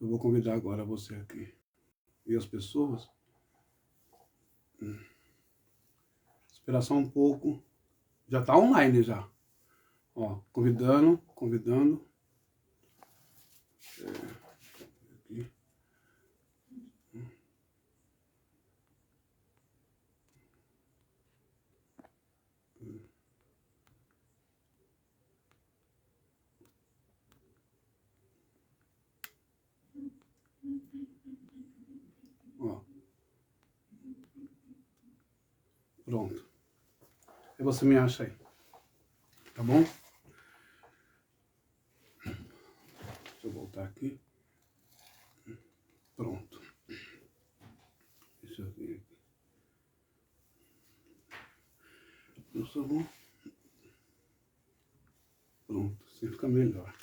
Eu vou convidar agora você aqui e as pessoas. Esperar só um pouco. Já está online já. Ó, convidando. Aqui. Ó. Pronto. E você me acha aí. Tá bom? Deixa eu voltar aqui. Pronto. Deixa eu ver aqui. Eu só vou... Pronto, assim fica melhor.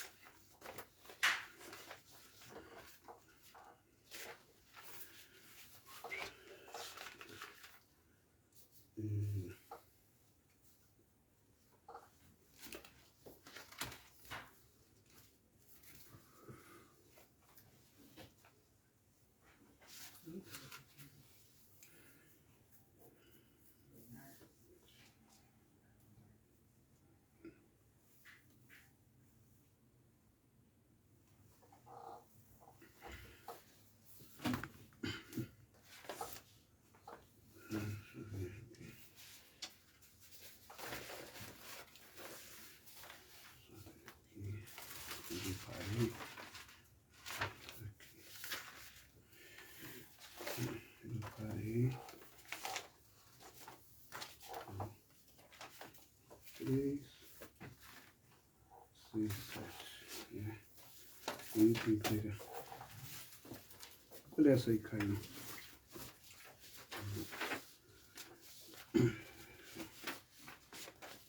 Parei. 3, 6, 7. Tem que pegar. Olha essa aí, caiu.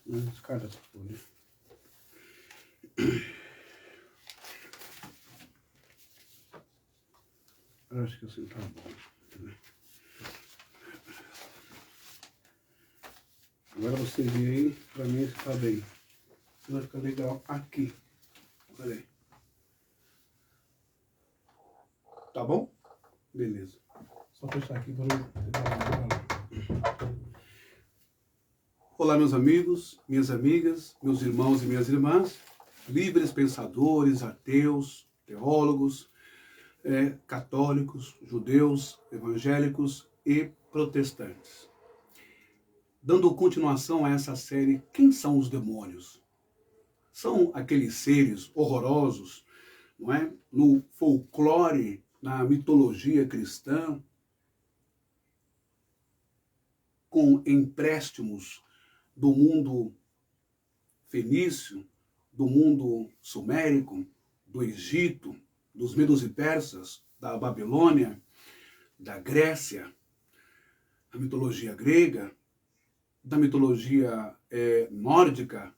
Descarta essa folha. Eu acho que assim tá bom. Agora você vê aí, pra mim esse tá bem. Vai ficar legal aqui. Olha aí. Tá bom? Beleza. Só fechar aqui para eu... Olá, meus amigos, minhas amigas, meus irmãos e minhas irmãs, livres pensadores, ateus, teólogos, católicos, judeus, evangélicos e protestantes. Dando continuação a essa série, quem são os demônios? São aqueles seres horrorosos, não é? No folclore, na mitologia cristã, com empréstimos do mundo fenício, do mundo sumérico, do Egito, dos medos e persas, da Babilônia, da Grécia, da mitologia grega, da mitologia nórdica,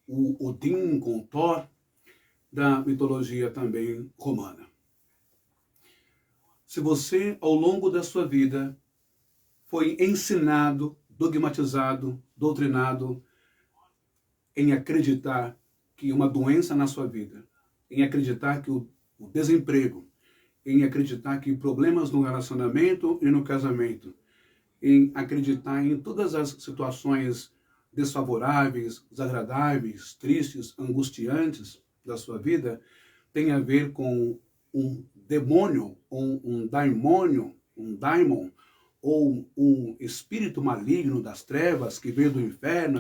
o Odin com Thor, da mitologia também romana. Se você, ao longo da sua vida, foi ensinado, dogmatizado, doutrinado em acreditar que uma doença na sua vida, em acreditar que o desemprego, em acreditar que problemas no relacionamento e no casamento, em acreditar em todas as situações desfavoráveis, desagradáveis, tristes, angustiantes da sua vida, tem a ver com um demônio, um daimônio, um daimon, ou um espírito maligno das trevas que veio do inferno,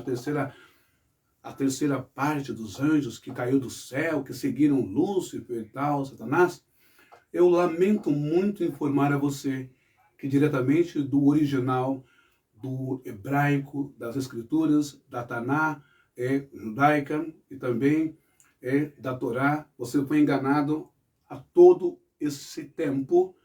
a terceira parte dos anjos que caiu do céu, que seguiram Lúcifer e tal, Satanás. Eu lamento muito informar a você que diretamente do original, do hebraico, das escrituras, da Taná judaica e também da Torá, você foi enganado a todo esse tempo,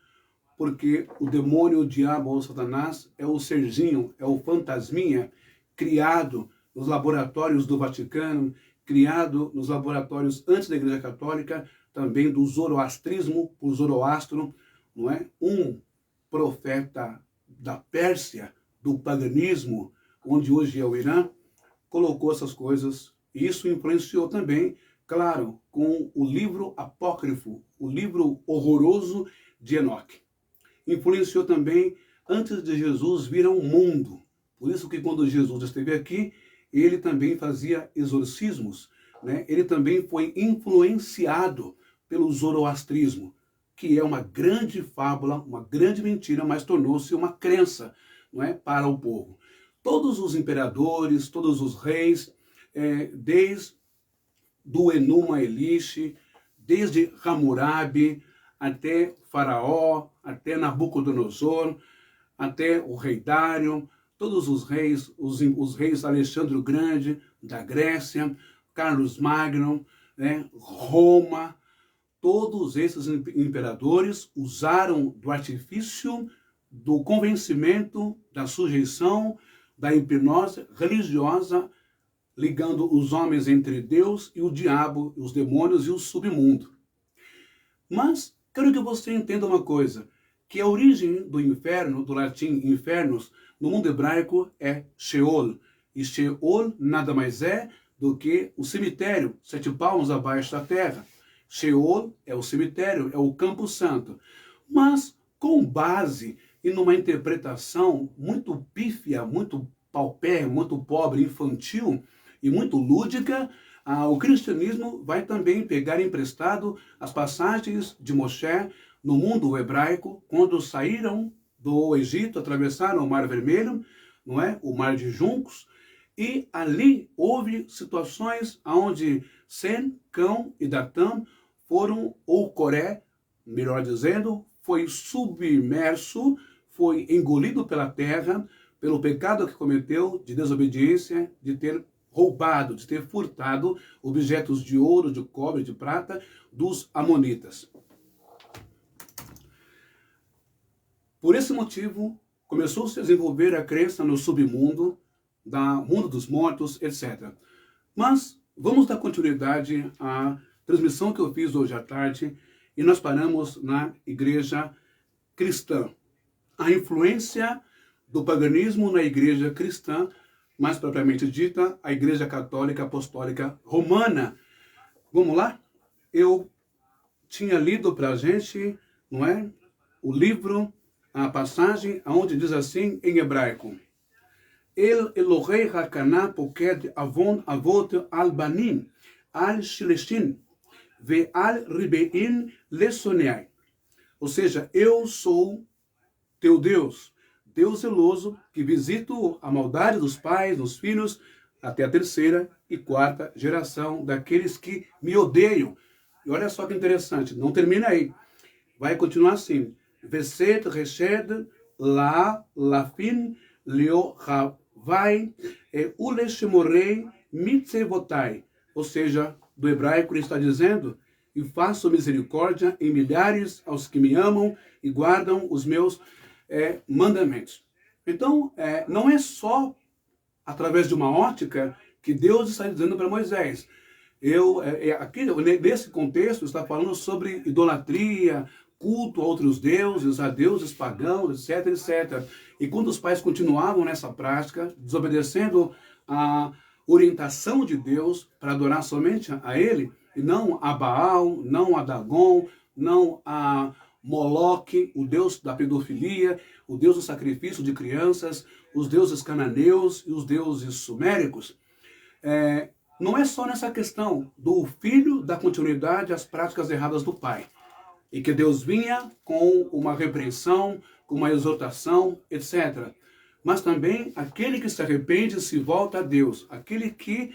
porque o demônio, o diabo ou Satanás é o serzinho, é o fantasminha criado nos laboratórios do Vaticano, criado nos laboratórios antes da Igreja Católica, também do zoroastrismo, o Zoroastro, não é? Um profeta da Pérsia, do paganismo, onde hoje é o Irã, colocou essas coisas, e isso influenciou também claro com o livro apócrifo, o livro horroroso de Enoque. Influenciou também antes de Jesus vir ao mundo. Por isso que quando Jesus esteve aqui, ele também fazia exorcismos, né? Ele também foi influenciado pelo zoroastrismo, que é uma grande fábula, uma grande mentira, mas tornou-se uma crença, não é, para o povo. Todos os imperadores, todos os reis, desde do Enuma Elixe, desde Hammurabi, até Faraó, até Nabucodonosor, até o rei Dário, todos os reis, os reis Alexandre o Grande, da Grécia, Carlos Magno, né, Roma, todos esses imperadores usaram do artifício, do convencimento, da sujeição, da hipnose religiosa, ligando os homens entre Deus e o diabo, os demônios e o submundo. Mas quero que você entenda uma coisa, que a origem do inferno, do latim infernos, no mundo hebraico é Sheol. E Sheol nada mais é do que o cemitério, 7 palmos abaixo da terra. Sheol é o cemitério, é o campo santo. Mas com base em uma interpretação muito pífia, muito paupérrima, muito pobre, infantil e muito lúdica, o cristianismo vai também pegar emprestado as passagens de Moshe no mundo hebraico, quando saíram do Egito, atravessaram o Mar Vermelho, não é? O Mar de Juncos, e ali houve situações onde Sem, Cão e Datã foram, ou Coré, melhor dizendo, foi submerso, foi engolido pela terra, pelo pecado que cometeu de desobediência, de ter roubado, de ter furtado objetos de ouro, de cobre, de prata dos amonitas. Por esse motivo, começou a se desenvolver a crença no submundo, do mundo dos mortos, etc. Mas vamos dar continuidade à transmissão que eu fiz hoje à tarde e nós paramos na igreja cristã. A influência do paganismo na igreja cristã, mais propriamente dita, a Igreja Católica Apostólica Romana. Vamos lá? Eu tinha lido para a gente, não é? O livro, a passagem, onde diz assim em hebraico: El Elohei Hakana Poked Avon Avot Al Banim Al Shileshin Ve Al Ribein Lesoneai. Ou seja, eu sou teu Deus, Deus zeloso, que visito a maldade dos pais, dos filhos, até a 3ª e 4ª geração daqueles que me odeiam. E olha só que interessante, não termina aí. Vai continuar assim. Veset reshed la lafin leo havai uleshemorei mitzevotai. Ou seja, do hebraico ele está dizendo: e faço misericórdia em milhares aos que me amam e guardam os meus mandamentos. Então, não é só através de uma ótica que Deus está dizendo para Moisés. Aqui, nesse contexto, está falando sobre idolatria, culto a outros deuses, a deuses pagãos, etc, etc. E quando os pais continuavam nessa prática, desobedecendo a orientação de Deus para adorar somente a Ele, e não a Baal, não a Dagon, não a Moloque, o deus da pedofilia, o deus do sacrifício de crianças, os deuses cananeus e os deuses suméricos. Não é só nessa questão do filho dar continuidade às práticas erradas do pai, e que Deus vinha com uma repreensão, com uma exortação, etc. Mas também aquele que se arrepende e se volta a Deus, aquele que,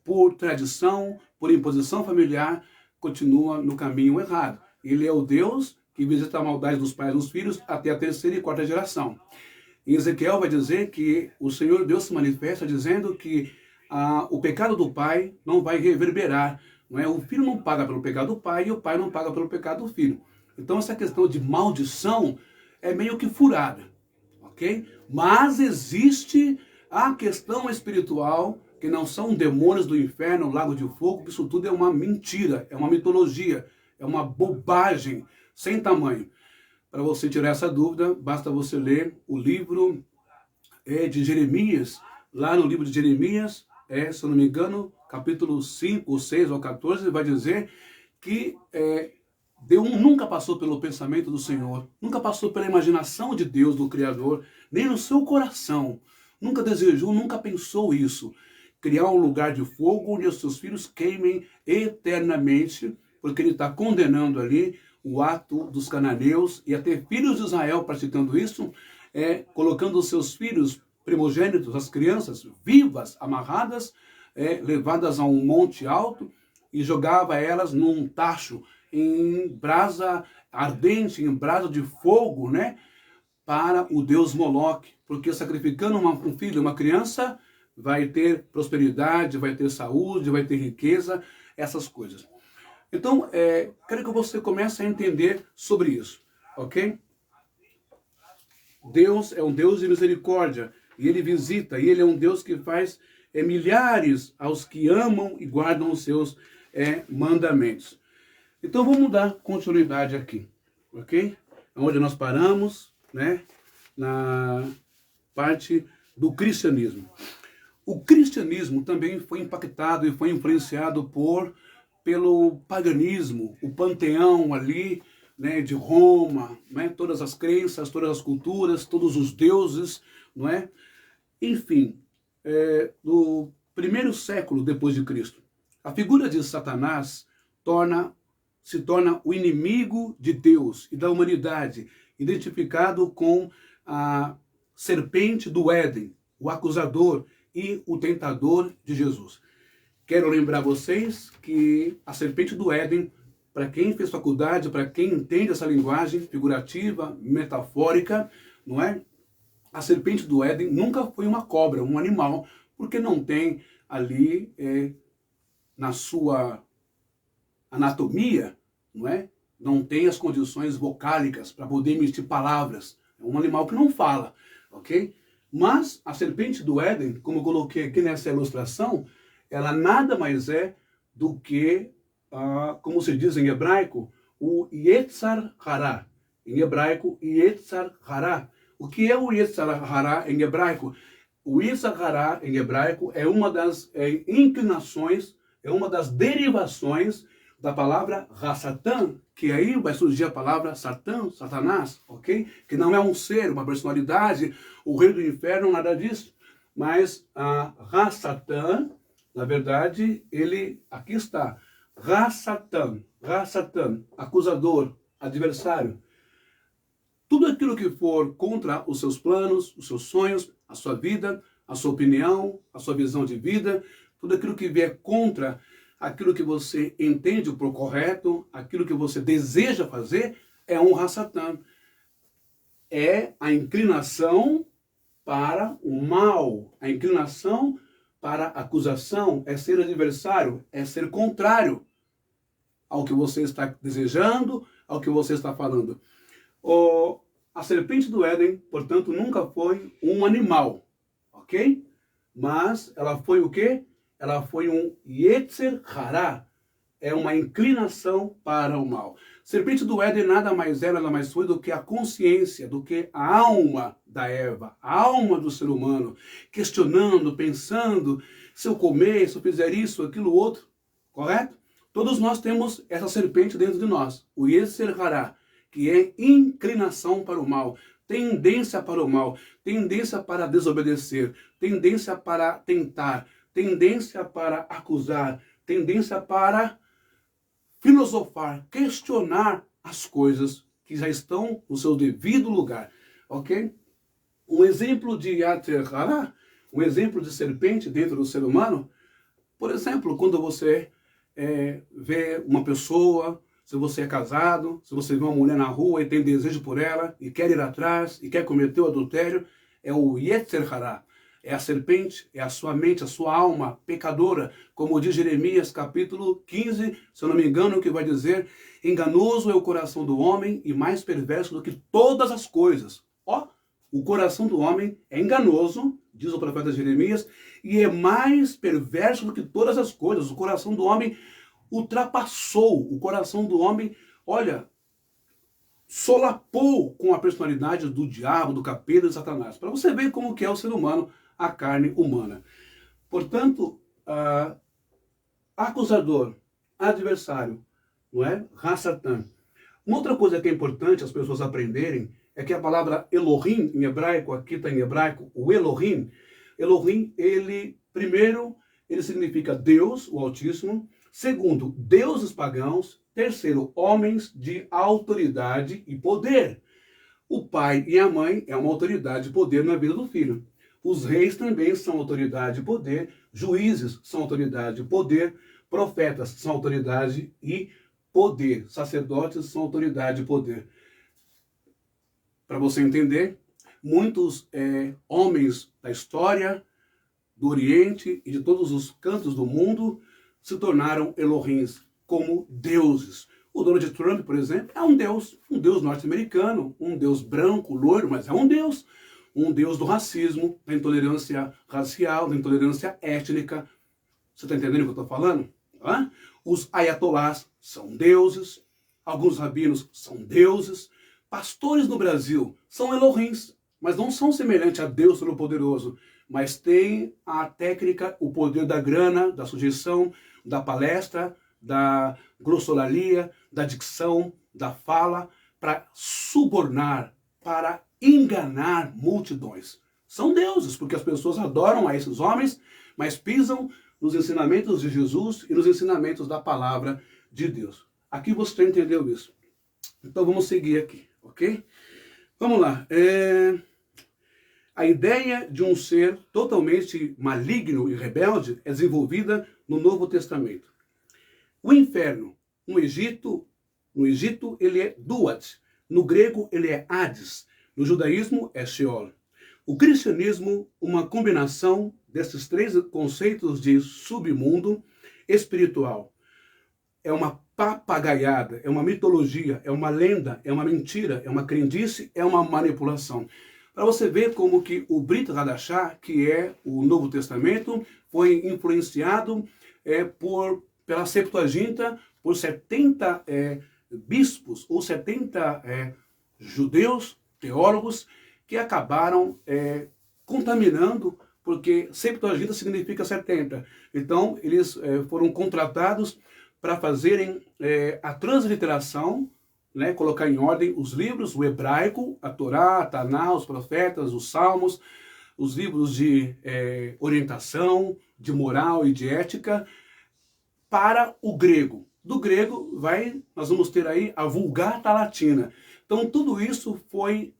por tradição, por imposição familiar, continua no caminho errado. Ele é o Deus que visita a maldade dos pais nos filhos até a 3ª e 4ª geração. Em Ezequiel vai dizer que o Senhor Deus se manifesta dizendo que o pecado do pai não vai reverberar. Não é? O filho não paga pelo pecado do pai e o pai não paga pelo pecado do filho. Então essa questão de maldição é meio que furada. Ok? Mas existe a questão espiritual, que não são demônios do inferno, lago de fogo, isso tudo é uma mentira, é uma mitologia, é uma bobagem sem tamanho. Para você tirar essa dúvida, basta você ler o livro de Jeremias. Lá no livro de Jeremias, se eu não me engano, capítulo 5, 6 ou 14, vai dizer que Deus nunca passou pelo pensamento do Senhor, nunca passou pela imaginação de Deus, do Criador, nem no seu coração. Nunca desejou, nunca pensou isso. Criar um lugar de fogo onde os seus filhos queimem eternamente, porque ele está condenando ali o ato dos cananeus e até filhos de Israel praticando isso, colocando os seus filhos primogênitos, as crianças vivas, amarradas, levadas a um monte alto e jogava elas num tacho em brasa ardente, em brasa de fogo, né? Para o deus Moloque, porque sacrificando um filho, uma criança, vai ter prosperidade, vai ter saúde, vai ter riqueza, essas coisas. Então, quero que você comece a entender sobre isso, ok? Deus é um Deus de misericórdia, e Ele visita, e Ele é um Deus que faz milhares aos que amam e guardam os seus mandamentos. Então vamos dar continuidade aqui, ok? Onde nós paramos, né? Na parte do cristianismo. O cristianismo também foi impactado e foi influenciado pelo paganismo, o panteão ali, né, de Roma, né, todas as crenças, todas as culturas, todos os deuses, não é? Enfim, no primeiro século depois de Cristo, a figura de Satanás se torna o inimigo de Deus e da humanidade, identificado com a serpente do Éden, o acusador e o tentador de Jesus. Quero lembrar vocês que a serpente do Éden, para quem fez faculdade, para quem entende essa linguagem figurativa, metafórica, não é? A serpente do Éden nunca foi uma cobra, um animal, porque não tem ali na sua anatomia, não é? Não tem as condições vocálicas para poder emitir palavras. É um animal que não fala, ok? Mas a serpente do Éden, como eu coloquei aqui nessa ilustração, ela nada mais é do que, como se diz em hebraico, o Yetzar Hara. Em hebraico, Yetzar Hara. O que é o Yetzar Hara em hebraico? O Yetzar Hara em hebraico é uma das inclinações, é uma das derivações da palavra Hasatan, que aí vai surgir a palavra Satã, Satanás, ok? Que não é um ser, uma personalidade, o rei do inferno, nada disso. Mas a Hasatan, na verdade, aqui está, Hasatan, acusador, adversário. Tudo aquilo que for contra os seus planos, os seus sonhos, a sua vida, a sua opinião, a sua visão de vida, tudo aquilo que vier contra aquilo que você entende por correto, aquilo que você deseja fazer, é um Satã. É a inclinação para o mal, a inclinação para a acusação, é ser adversário, é ser contrário ao que você está desejando, ao que você está falando. A serpente do Éden, portanto, nunca foi um animal, ok? Mas ela foi o quê? Ela foi um Yetzer Hara, é uma inclinação para o mal. Serpente do Éden nada mais foi do que a consciência, do que a alma da Eva, a alma do ser humano, questionando, pensando, se eu comer, se eu fizer isso, aquilo, outro, correto? Todos nós temos essa serpente dentro de nós, o Yetzer Hara, que é inclinação para o mal, tendência para o mal, tendência para desobedecer, tendência para tentar, tendência para acusar, tendência para filosofar, questionar as coisas que já estão no seu devido lugar, ok? Um exemplo de Yetzer Hara, um exemplo de serpente dentro do ser humano, por exemplo, quando você vê uma pessoa, se você é casado, se você vê uma mulher na rua e tem desejo por ela, e quer ir atrás, e quer cometer o adultério, é o Yetzer Hara. É a serpente, é a sua mente, a sua alma pecadora, como diz Jeremias capítulo 15, se eu não me engano, que vai dizer: enganoso é o coração do homem e mais perverso do que todas as coisas. O coração do homem é enganoso, diz o profeta Jeremias, e é mais perverso do que todas as coisas. O coração do homem ultrapassou, o coração do homem, solapou com a personalidade do diabo, do capeta, de Satanás. Para você ver como que é o ser humano, a carne humana. Portanto, acusador, adversário, não é? Ra-Satã. Uma outra coisa que é importante as pessoas aprenderem é que a palavra Elohim, em hebraico, aqui está em hebraico, o Elohim, primeiro, ele significa Deus, o Altíssimo. Segundo, deuses pagãos. Terceiro, homens de autoridade e poder. O pai e a mãe é uma autoridade e poder na vida do filho. Os reis também são autoridade e poder. Juízes são autoridade e poder. Profetas são autoridade e poder. Sacerdotes são autoridade e poder. Para você entender, muitos homens da história, do Oriente e de todos os cantos do mundo se tornaram Elohims, como deuses. O Donald Trump, por exemplo, é um deus norte-americano, um deus branco, loiro, mas é um deus do racismo, da intolerância racial, da intolerância étnica. Você está entendendo o que eu estou falando? Os ayatolás são deuses, alguns rabinos são deuses, pastores no Brasil são Elohims, mas não são semelhantes a Deus Todo-Poderoso, mas têm a técnica, o poder da grana, da sujeição, da palestra, da grossolalia, da dicção, da fala, para subornar, para enganar multidões. São deuses, porque as pessoas adoram a esses homens, mas pisam nos ensinamentos de Jesus e nos ensinamentos da palavra de Deus. Aqui você entendeu isso. Então vamos seguir aqui, ok? Vamos lá. A ideia de um ser totalmente maligno e rebelde é desenvolvida no Novo Testamento. O inferno, no Egito ele é Duat, no grego ele é Hades, no judaísmo é Sheol. O cristianismo, uma combinação desses três conceitos de submundo espiritual. É uma papagaiada, é uma mitologia, é uma lenda, é uma mentira, é uma crendice, é uma manipulação. Para você ver como que o Brit Hadashah, que é o Novo Testamento, foi influenciado pela Septuaginta, por 70 bispos ou 70 judeus, teólogos, que acabaram contaminando, porque Septuaginta significa 70. Então, eles foram contratados para fazerem a transliteração, né, colocar em ordem os livros, o hebraico, a Torá, a Taná, os profetas, os salmos, os livros de orientação, de moral e de ética, para o grego. Do grego, nós vamos ter aí a Vulgata Latina. Então, tudo isso foi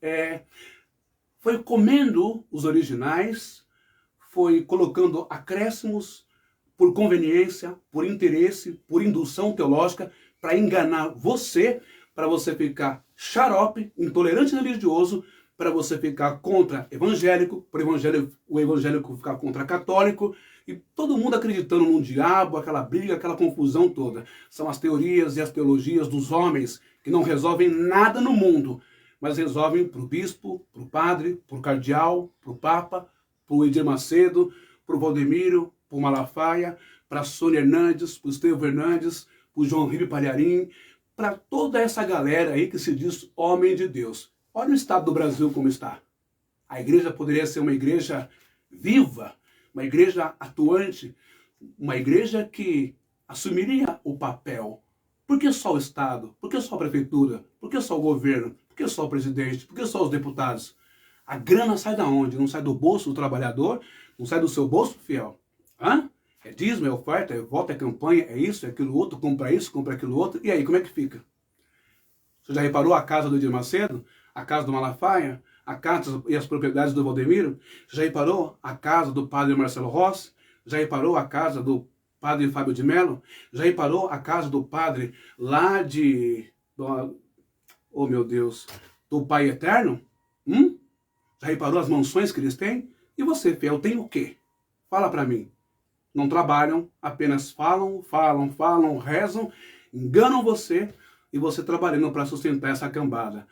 comendo os originais, foi colocando acréscimos por conveniência, por interesse, por indução teológica, para enganar você, para você ficar xarope, intolerante religioso, para você ficar contra evangélico, para o evangélico ficar contra católico, e todo mundo acreditando num diabo, aquela briga, aquela confusão toda. São as teorias e as teologias dos homens que não resolvem nada no mundo, mas resolvem para o bispo, para o padre, para o cardeal, para o papa, para o Edir Macedo, para o Valdemiro, para o Malafaia, para a Sônia Hernandes, para o Estevão Hernandes, para o João Ribe Palharim, para toda essa galera aí que se diz homem de Deus. Olha o estado do Brasil como está. A igreja poderia ser uma igreja viva, uma igreja atuante, uma igreja que assumiria o papel. Por que só o Estado? Por que só a prefeitura? Por que só o governo? Por que só o presidente? Por que só os deputados? A grana sai da onde? Não sai do bolso do trabalhador? Não sai do seu bolso, fiel? É dízimo, é oferta, é voto, é campanha, é isso, é aquilo outro, compra isso, compra aquilo outro. E aí, como é que fica? Você já reparou a casa do Edir Macedo? A casa do Malafaia? A casa e as propriedades do Valdemiro? Já reparou a casa do padre Marcelo Rossi? Já reparou a casa do padre Fábio de Mello? Já reparou a casa do padre lá oh meu Deus, do Pai Eterno? Já reparou as mansões que eles têm? E você, fiel, tem o quê? Fala para mim. Não trabalham, apenas falam, rezam, enganam você e você trabalhando para sustentar essa cambada.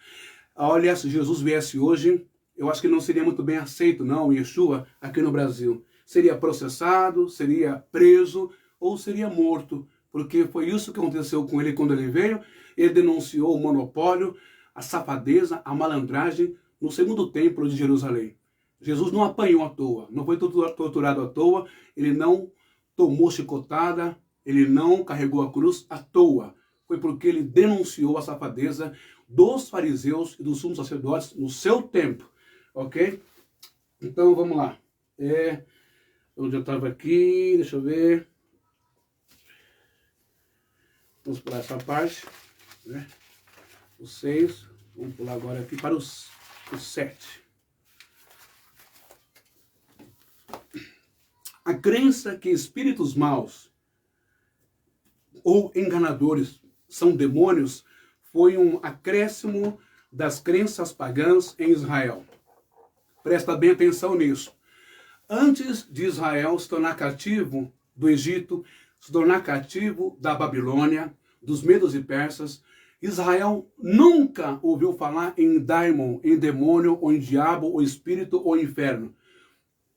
Olha, se Jesus viesse hoje, eu acho que não seria muito bem aceito, não, Yeshua, aqui no Brasil. Seria processado, seria preso ou seria morto, porque foi isso que aconteceu com ele quando ele veio. Ele denunciou o monopólio, a safadeza, a malandragem no segundo templo de Jerusalém. Jesus não apanhou à toa, não foi torturado à toa, ele não tomou chicotada, ele não carregou a cruz à toa. Foi porque ele denunciou a safadeza dos fariseus e dos sumos sacerdotes no seu tempo, ok? Então, vamos lá. Onde eu estava aqui, deixa eu ver. Vamos pular essa parte, né? O 6, vamos pular agora aqui para o 7. A crença que espíritos maus ou enganadores são demônios foi um acréscimo das crenças pagãs em Israel. Presta bem atenção nisso. Antes de Israel se tornar cativo do Egito, se tornar cativo da Babilônia, dos medos e persas, Israel nunca ouviu falar em daimon, em demônio, ou em diabo, ou espírito, ou inferno.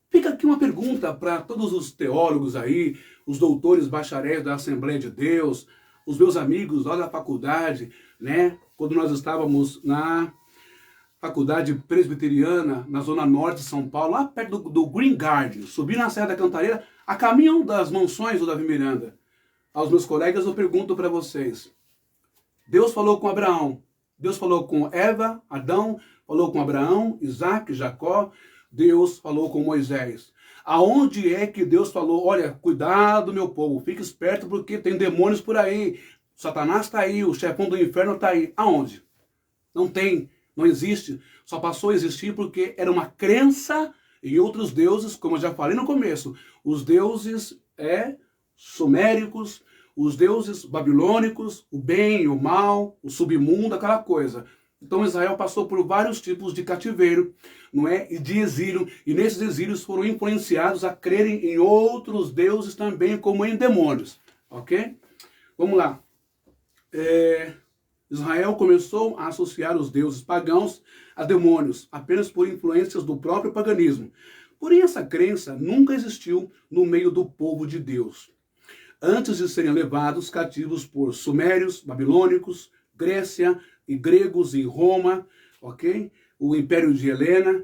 Fica aqui uma pergunta para todos os teólogos aí, os doutores bacharéis da Assembleia de Deus, os meus amigos lá da faculdade, né? Quando nós estávamos na faculdade presbiteriana, na zona norte de São Paulo, lá perto do Green Garden, subi na Serra da Cantareira, a caminho das mansões do Davi Miranda. Aos meus colegas eu pergunto para vocês, Deus falou com Abraão, Deus falou com Eva, Adão, falou com Abraão, Isaac, Jacó, Deus falou com Moisés. Aonde é que Deus falou, olha, cuidado meu povo, fique esperto porque tem demônios por aí, Satanás está aí, o chefão do inferno está aí. Aonde? Não tem, não existe, só passou a existir porque era uma crença em outros deuses, como eu já falei no começo, os deuses suméricos, os deuses babilônicos, o bem, o mal, o submundo, aquela coisa. Então Israel passou por vários tipos de cativeiro, não é? E de exílio, e nesses exílios foram influenciados a crerem em outros deuses também, como em demônios, ok? Vamos lá. Israel começou a associar os deuses pagãos a demônios, apenas por influências do próprio paganismo. Porém, essa crença nunca existiu no meio do povo de Deus. Antes de serem levados cativos por sumérios, babilônicos, Grécia e gregos em Roma, ok? O Império de Helena,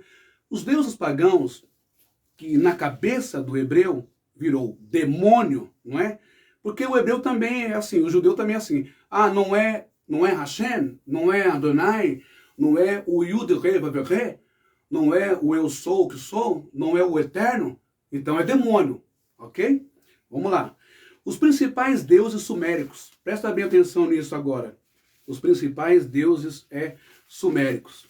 os deuses pagãos, que na cabeça do hebreu virou demônio, não é? Porque o hebreu também é assim, o judeu também é assim. Ah, não é Hashem, não é Adonai, não é o Yud Re Vav Re, não é o eu sou o que sou, não é o eterno, então é demônio, ok? Vamos lá. Os principais deuses suméricos, presta bem atenção nisso agora. Os principais deuses suméricos.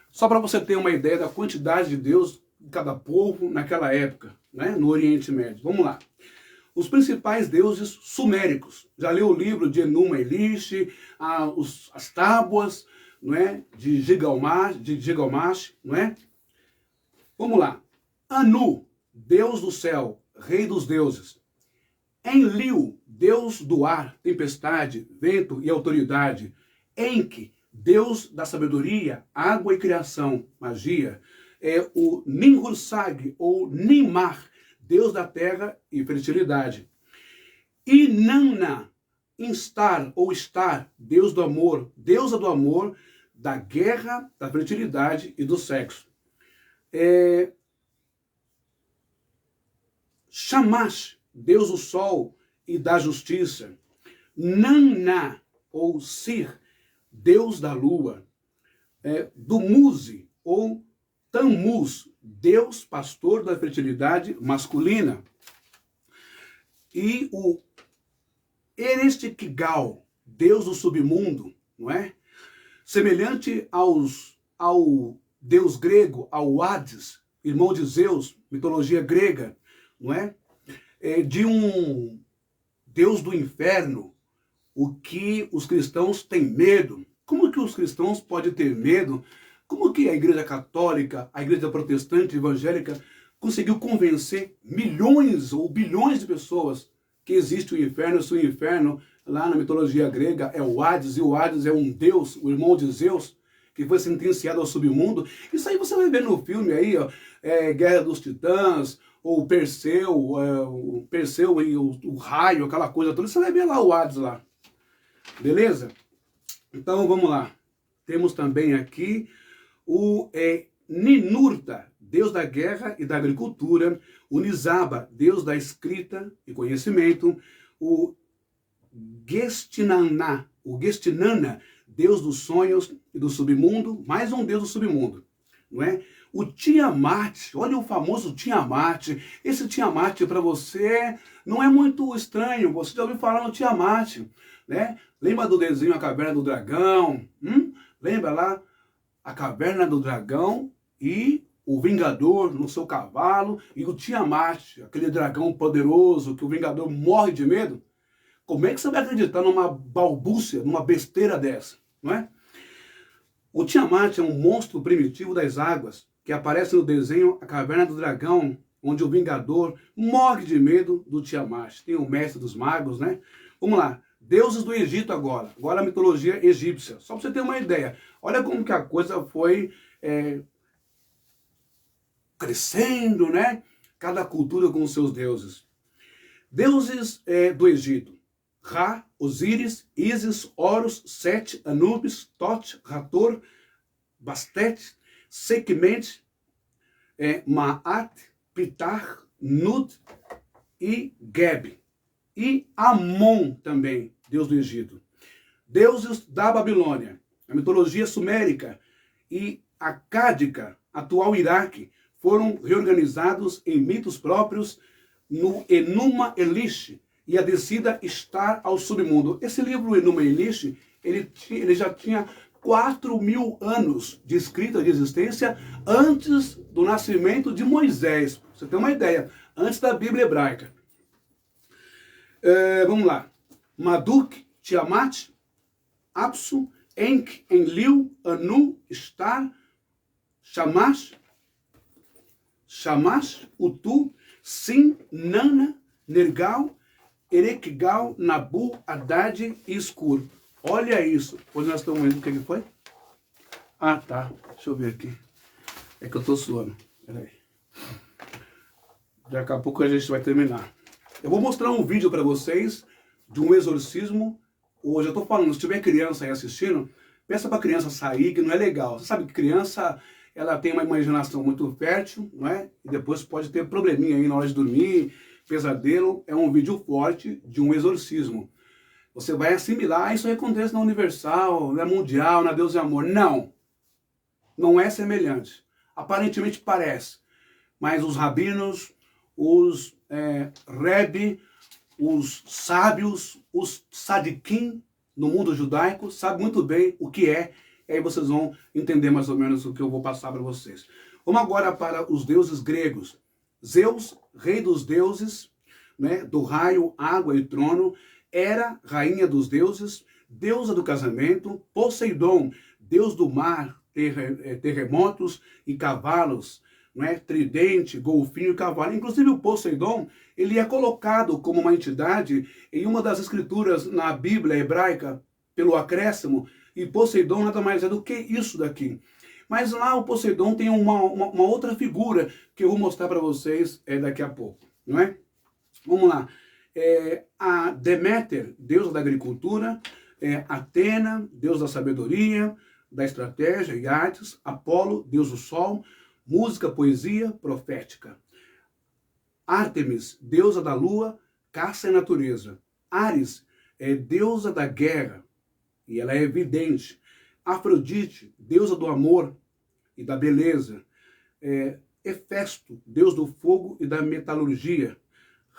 Só para você ter uma ideia da quantidade de deuses de cada povo naquela época, né, no Oriente Médio. Vamos lá. Os principais deuses suméricos. Já leu o livro de Enuma Elish, as tábuas, não é, de Gilgamesh, não é? Vamos lá. Anu, deus do céu, rei dos deuses. Enlil, deus do ar, tempestade, vento e autoridade. Enki, deus da sabedoria, água e criação, magia. O Ninhursag, ou Nimar, deus da terra e fertilidade. Inanna, instar ou estar, deus do amor, deusa do amor, da guerra, da fertilidade e do sexo. Shamash, deus do sol e da justiça. Nanna, ou Sir, deus da lua. Dumuzi, ou Tammuz, deus pastor da fertilidade masculina. E o Erestikigal, deus do submundo, não é? Semelhante ao deus grego, ao Hades, irmão de Zeus, mitologia grega, não é? De um deus do inferno, o que os cristãos têm medo. Como que os cristãos podem ter medo? Como que a igreja católica, a igreja protestante, evangélica, conseguiu convencer milhões ou bilhões de pessoas que existe o inferno, se o inferno, lá na mitologia grega, é o Hades, e o Hades é um deus, o irmão de Zeus, que foi sentenciado ao submundo. Isso aí você vai ver no filme aí, ó, Guerra dos Titãs, ou Perseu, o Perseu e o raio, aquela coisa toda, você vai ver lá o Hades lá. Beleza? Então vamos lá. Temos também aqui o Ninurta, deus da guerra e da agricultura. O Nizaba, deus da escrita e conhecimento. O Gestinana, deus dos sonhos e do submundo, mais um deus do submundo, não é? O Tiamat, olha o famoso Tiamat. Esse Tiamat para você não é muito estranho, você já ouviu falar no Tiamat, né? Lembra do desenho A Caverna do Dragão? Lembra lá? A Caverna do Dragão e o Vingador no seu cavalo e o Tiamat, aquele dragão poderoso que o Vingador morre de medo. Como é que você vai acreditar numa balbúcia, numa besteira dessa, não é? O Tiamat é um monstro primitivo das águas que aparece no desenho A Caverna do Dragão, onde o Vingador morre de medo do Tiamat. Tem o Mestre dos Magos, né? Vamos lá. Deuses do Egito agora a mitologia egípcia. Só para você ter uma ideia. Olha como que a coisa foi crescendo, né? Cada cultura com os seus deuses. Deuses do Egito. Ra, Osíris, Ísis, Horus, Sete, Anubis, Tot, Hathor, Bastet, Sekhmet, Maat, Ptah, Nut e Geb. E Amon também, deus do Egito. Deuses da Babilônia, a mitologia sumérica e acádica, atual Iraque, foram reorganizados em mitos próprios no Enuma Elish e a descida estar ao submundo. Esse livro Enuma Elish, ele já tinha 4.000 anos de escrita de existência antes do nascimento de Moisés. Pra você ter uma ideia, antes da Bíblia hebraica. Vamos lá. Marduk, Tiamat, Apsu, Enk, Enlil, Anu, Star, Shamash, Utu, Sin, Nana, Nergal, Erekgal, Nabu, Haddad e Escuro. Olha isso. Pois nós estamos vendo o que foi? Ah, tá. Deixa eu ver aqui. É que eu tô suando. Peraí. Daqui a pouco a gente vai terminar. Eu vou mostrar um vídeo para vocês de um exorcismo. Hoje eu tô falando, se tiver criança aí assistindo, peça para a criança sair, que não é legal. Você sabe que criança, ela tem uma imaginação muito fértil, não é? E depois pode ter probleminha aí na hora de dormir, pesadelo. É um vídeo forte de um exorcismo. Você vai assimilar, isso acontece na Universal, na Mundial, na Deus e Amor. Não, não é semelhante. Aparentemente parece, mas os rabinos, os Rebbe, os sábios, os sadiquim no mundo judaico sabem muito bem o que é, e aí vocês vão entender mais ou menos o que eu vou passar para vocês. Vamos agora para os deuses gregos. Zeus, rei dos deuses, né, do raio, água e trono, Hera, rainha dos deuses, deusa do casamento, Poseidon, deus do mar, terremotos e cavalos, não é? Tridente, golfinho e cavalo. Inclusive o Poseidon, ele é colocado como uma entidade em uma das escrituras na Bíblia hebraica, pelo acréscimo, e Poseidon nada mais é do que isso daqui. Mas lá o Poseidon tem uma outra figura que eu vou mostrar para vocês daqui a pouco, não é? Vamos lá. A Deméter, deusa da agricultura, Atena, deus da sabedoria, da estratégia e artes, Apolo, deus do sol, música, poesia, profética. Ártemis, deusa da lua, caça e natureza. Ares é deusa da guerra, e ela é evidente. Afrodite, deusa do amor e da beleza. Hefesto, deus do fogo e da metalurgia.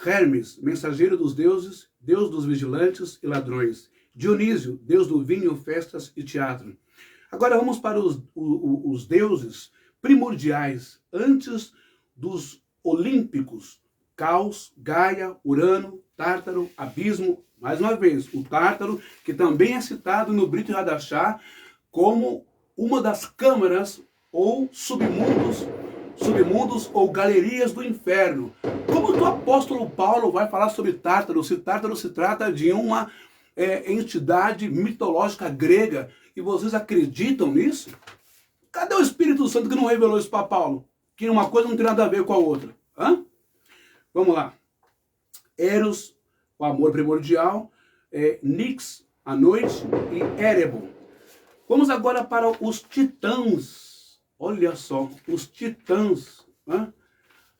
Hermes, mensageiro dos deuses, deus dos vigilantes e ladrões. Dionísio, deus do vinho, festas e teatro. Agora vamos para os deuses primordiais, antes dos olímpicos. Caos, Gaia, Urano, Tártaro, Abismo. Mais uma vez, o Tártaro, que também é citado no Brit Hadashah como uma das câmaras ou submundos ou galerias do inferno. Como que o apóstolo Paulo vai falar sobre Tártaro, se Tártaro se trata de uma entidade mitológica grega, e vocês acreditam nisso? Cadê o Espírito Santo que não revelou isso para Paulo? Que uma coisa não tem nada a ver com a outra. Hã? Vamos lá. Eros, o amor primordial, Nix, a noite, e Erebon. Vamos agora para os titãs. olha só, os titãs, né?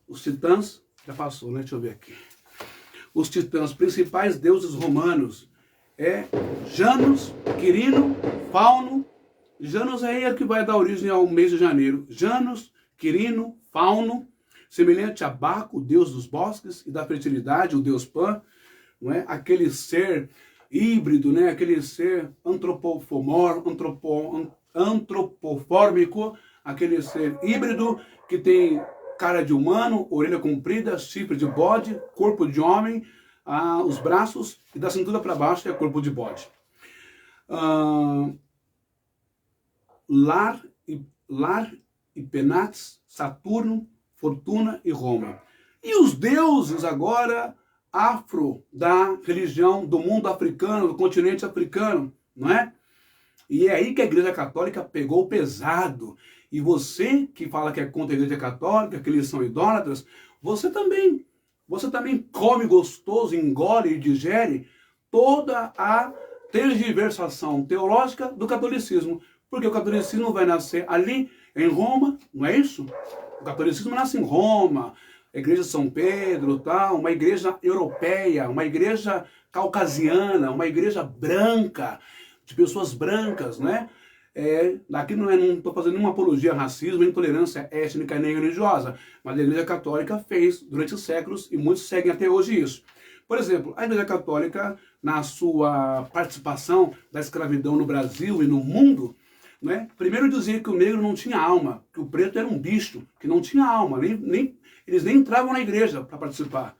Os titãs, já passou, né? Deixa eu ver aqui. Os titãs, principais deuses romanos, é Janus, Quirino, Fauno. Janus é ele que vai dar origem ao mês de janeiro. Janus, Quirino, Fauno, semelhante a Baco, o deus dos bosques e da fertilidade, o deus Pan, não é? Aquele ser híbrido, né? Aquele ser antropofórmico, aquele ser híbrido que tem cara de humano, orelha comprida, chifre de bode, corpo de homem, os braços e da cintura para baixo é corpo de bode. Lar e Penates, Saturno, Fortuna e Roma. E os deuses agora afro da religião do mundo africano, do continente africano, não é? E é aí que a Igreja Católica pegou pesado. E você que fala que é contra a Igreja Católica, que eles são idólatras, você também come gostoso, engole e digere toda a tergiversação teológica do catolicismo. Porque o catolicismo vai nascer ali em Roma, não é isso? O catolicismo nasce em Roma, a igreja de São Pedro, tal, uma igreja europeia, uma igreja caucasiana, uma igreja branca, de pessoas brancas, né? Aqui não estou fazendo nenhuma apologia a racismo, intolerância étnica nem religiosa, mas a Igreja Católica fez durante os séculos e muitos seguem até hoje isso. Por exemplo, a Igreja Católica, na sua participação da escravidão no Brasil e no mundo, né, primeiro dizia que o negro não tinha alma, que o preto era um bicho, que não tinha alma, eles nem entravam na igreja para participar,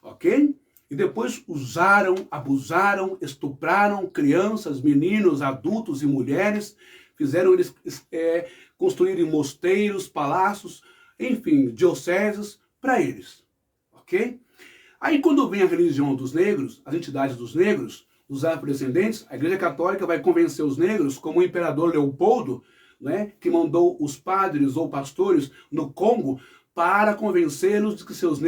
ok? E depois usaram, abusaram, estupraram crianças, meninos, adultos e mulheres, fizeram eles construírem mosteiros, palácios, enfim, dioceses para eles, ok? Aí quando vem a religião dos negros, as entidades dos negros, dos afrodescendentes, a Igreja Católica vai convencer os negros, como o imperador Leopoldo, né, que mandou os padres ou pastores no Congo para convencê-los de que seus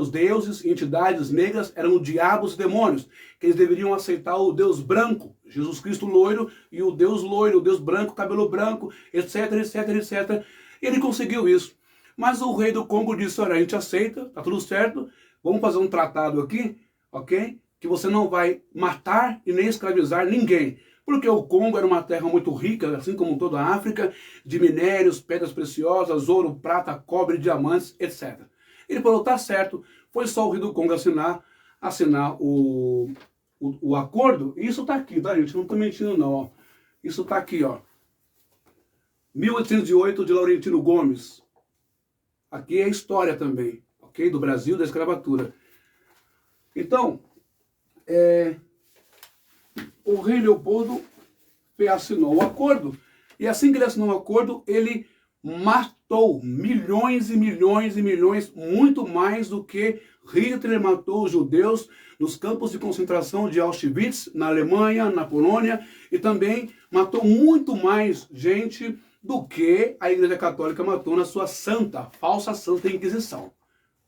deuses e entidades negras eram diabos e demônios, que eles deveriam aceitar o Deus branco, Jesus Cristo loiro, e o Deus loiro, o Deus branco, cabelo branco, etc, etc, etc. E ele conseguiu isso. Mas o rei do Congo disse, olha, a gente aceita, tá tudo certo, vamos fazer um tratado aqui, ok? Que você não vai matar e nem escravizar ninguém. Porque o Congo era uma terra muito rica, assim como toda a África, de minérios, pedras preciosas, ouro, prata, cobre, diamantes, etc. Ele falou, tá certo, foi só o rei do Congo assinar o acordo, e isso tá aqui, tá gente? Não tô mentindo não, ó. Isso tá aqui, ó. 1808 de Laurentino Gomes. Aqui é a história também, ok? Do Brasil, da escravatura. Então, o rei Leopoldo assinou o acordo, e assim que ele assinou o acordo, ele matou milhões e milhões e milhões, muito mais do que Hitler matou os judeus nos campos de concentração de Auschwitz, na Alemanha, na Polônia, e também matou muito mais gente do que a Igreja Católica matou na sua falsa Santa Inquisição.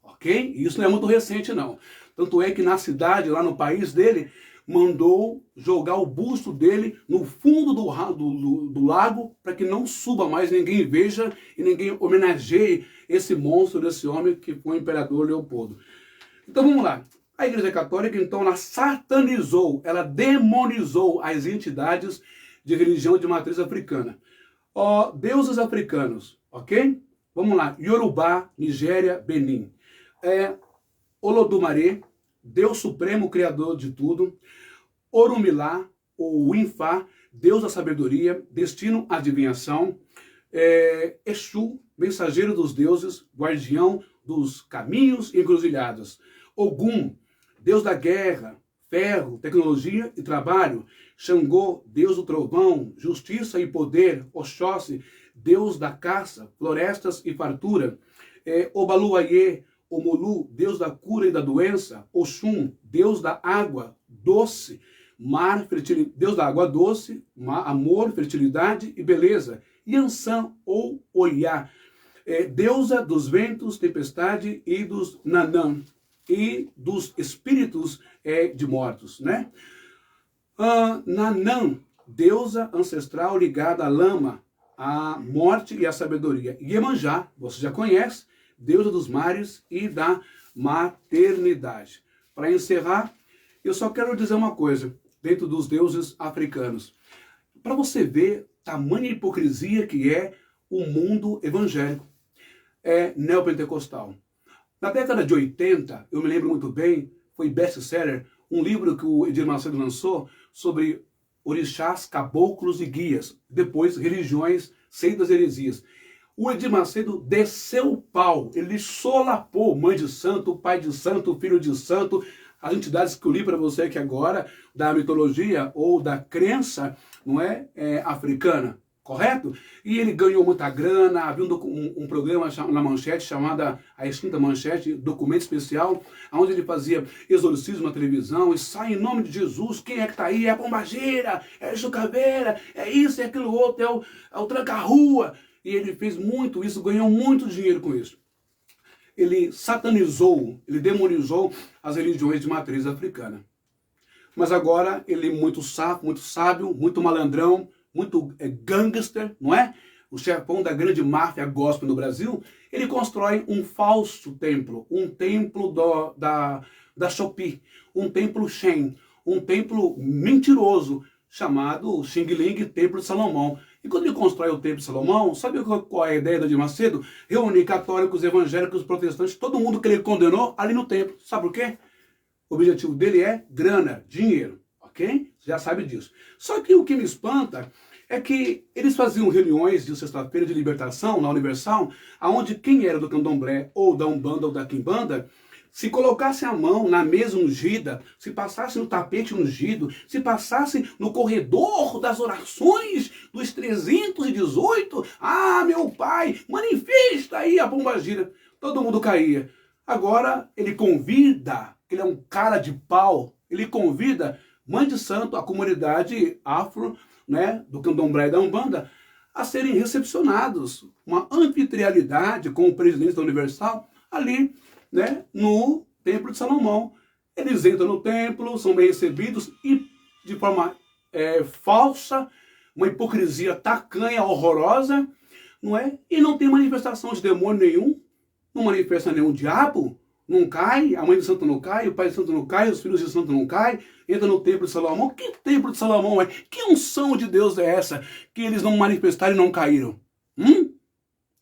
Ok? Isso não é muito recente, não. Tanto é que na cidade, lá no país dele, mandou jogar o busto dele no fundo do lago para que não suba mais, ninguém veja e ninguém homenageie esse monstro, desse homem que foi o imperador Leopoldo. Então vamos lá. A Igreja Católica, então, ela satanizou, ela demonizou as entidades de religião de matriz africana. Deuses africanos, ok? Vamos lá. Yorubá, Nigéria, Benin. Olodumare, Deus Supremo, Criador de tudo. Orumilá, ou Winfá, Deus da sabedoria, destino, adivinhação. Exu, mensageiro dos deuses, guardião dos caminhos e encruzilhadas. Ogum, Deus da guerra, ferro, tecnologia e trabalho. Xangô, Deus do trovão, justiça e poder. Oxóssi, Deus da caça, florestas e fartura. Obaluayê, Omolu, Deus da cura e da doença. Oxum, Deus da água doce, Deus da água doce, amor, fertilidade e beleza. Yansan ou Oiá, deusa dos ventos, tempestade e dos Nanã, e dos espíritos de mortos, né? Nanã, deusa ancestral ligada à lama, a morte e a sabedoria. Iemanjá, você já conhece, deusa dos mares e da maternidade. Para encerrar, eu só quero dizer uma coisa, dentro dos deuses africanos. Para você ver tamanha hipocrisia que é o mundo evangélico, neopentecostal. Na década de 80, eu me lembro muito bem, foi best-seller, um livro que o Edir Macedo lançou sobre orixás, caboclos e guias, depois religiões, seitas e heresias. O Edir Macedo desceu o pau, ele solapou mãe de santo, pai de santo, filho de santo, as entidades que eu li para você aqui agora, da mitologia ou da crença, não é, africana, correto? E ele ganhou muita grana, havia um programa na Manchete, chamada a extinta Manchete, Documento Especial, onde ele fazia exorcismo na televisão, e sai em nome de Jesus, quem é que tá aí? É a pombagira, é a chucaveira, é isso, é aquilo outro, é o tranca-rua. E ele fez muito isso, ganhou muito dinheiro com isso. Ele satanizou, ele demonizou as religiões de matriz africana. Mas agora ele muito sábio, muito malandrão, muito gangster, não é? O chefão da grande máfia gospel no Brasil, ele constrói um falso templo, um templo da Shopee, um templo Shen, um templo mentiroso, chamado Xing Ling Templo de Salomão. E quando ele constrói o Templo de Salomão, sabe qual é a ideia do Edir Macedo? Reunir católicos, evangélicos, protestantes, todo mundo que ele condenou ali no templo. Sabe por quê? O objetivo dele é grana, dinheiro, ok? Você já sabe disso. Só que o que me espanta é que eles faziam reuniões de sexta-feira de libertação na Universal, onde quem era do candomblé, ou da Umbanda, ou da Quimbanda, se colocasse a mão na mesa ungida, se passasse no tapete ungido, se passasse no corredor das orações dos 318, meu pai, manifesta aí a pombagira. Todo mundo caía. Agora ele convida, ele é um cara de pau, ele convida mãe de santo, a comunidade afro, né, do candomblé e da Umbanda, a serem recepcionados. Uma anfitrialidade com o presidente da Universal ali, né, no Templo de Salomão. Eles entram no templo, são bem recebidos e de forma falsa, uma hipocrisia tacanha, horrorosa, não é? E não tem manifestação de demônio nenhum, não manifesta nenhum diabo, não cai, a mãe de santo não cai, o pai de santo não cai, os filhos de santo não cai, entra no Templo de Salomão. Que Templo de Salomão é? Que unção de Deus é essa que eles não manifestaram e não caíram?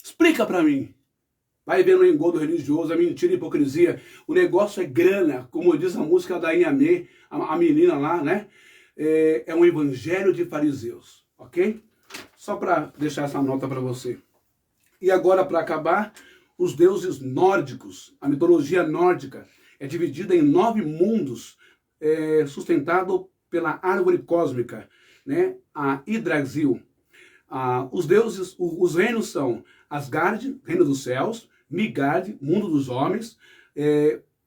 Explica para mim. Vai ver no engodo religioso, a mentira e a hipocrisia. O negócio é grana, como diz a música da Inhamê, a menina lá, né? É um evangelho de fariseus, ok? Só para deixar essa nota para você. E agora, para acabar, os deuses nórdicos, a mitologia nórdica, é dividida em 9 mundos, sustentado pela árvore cósmica, né? A Yggdrasil. Os deuses, os reinos são Asgard, reino dos céus, Midgard, mundo dos homens,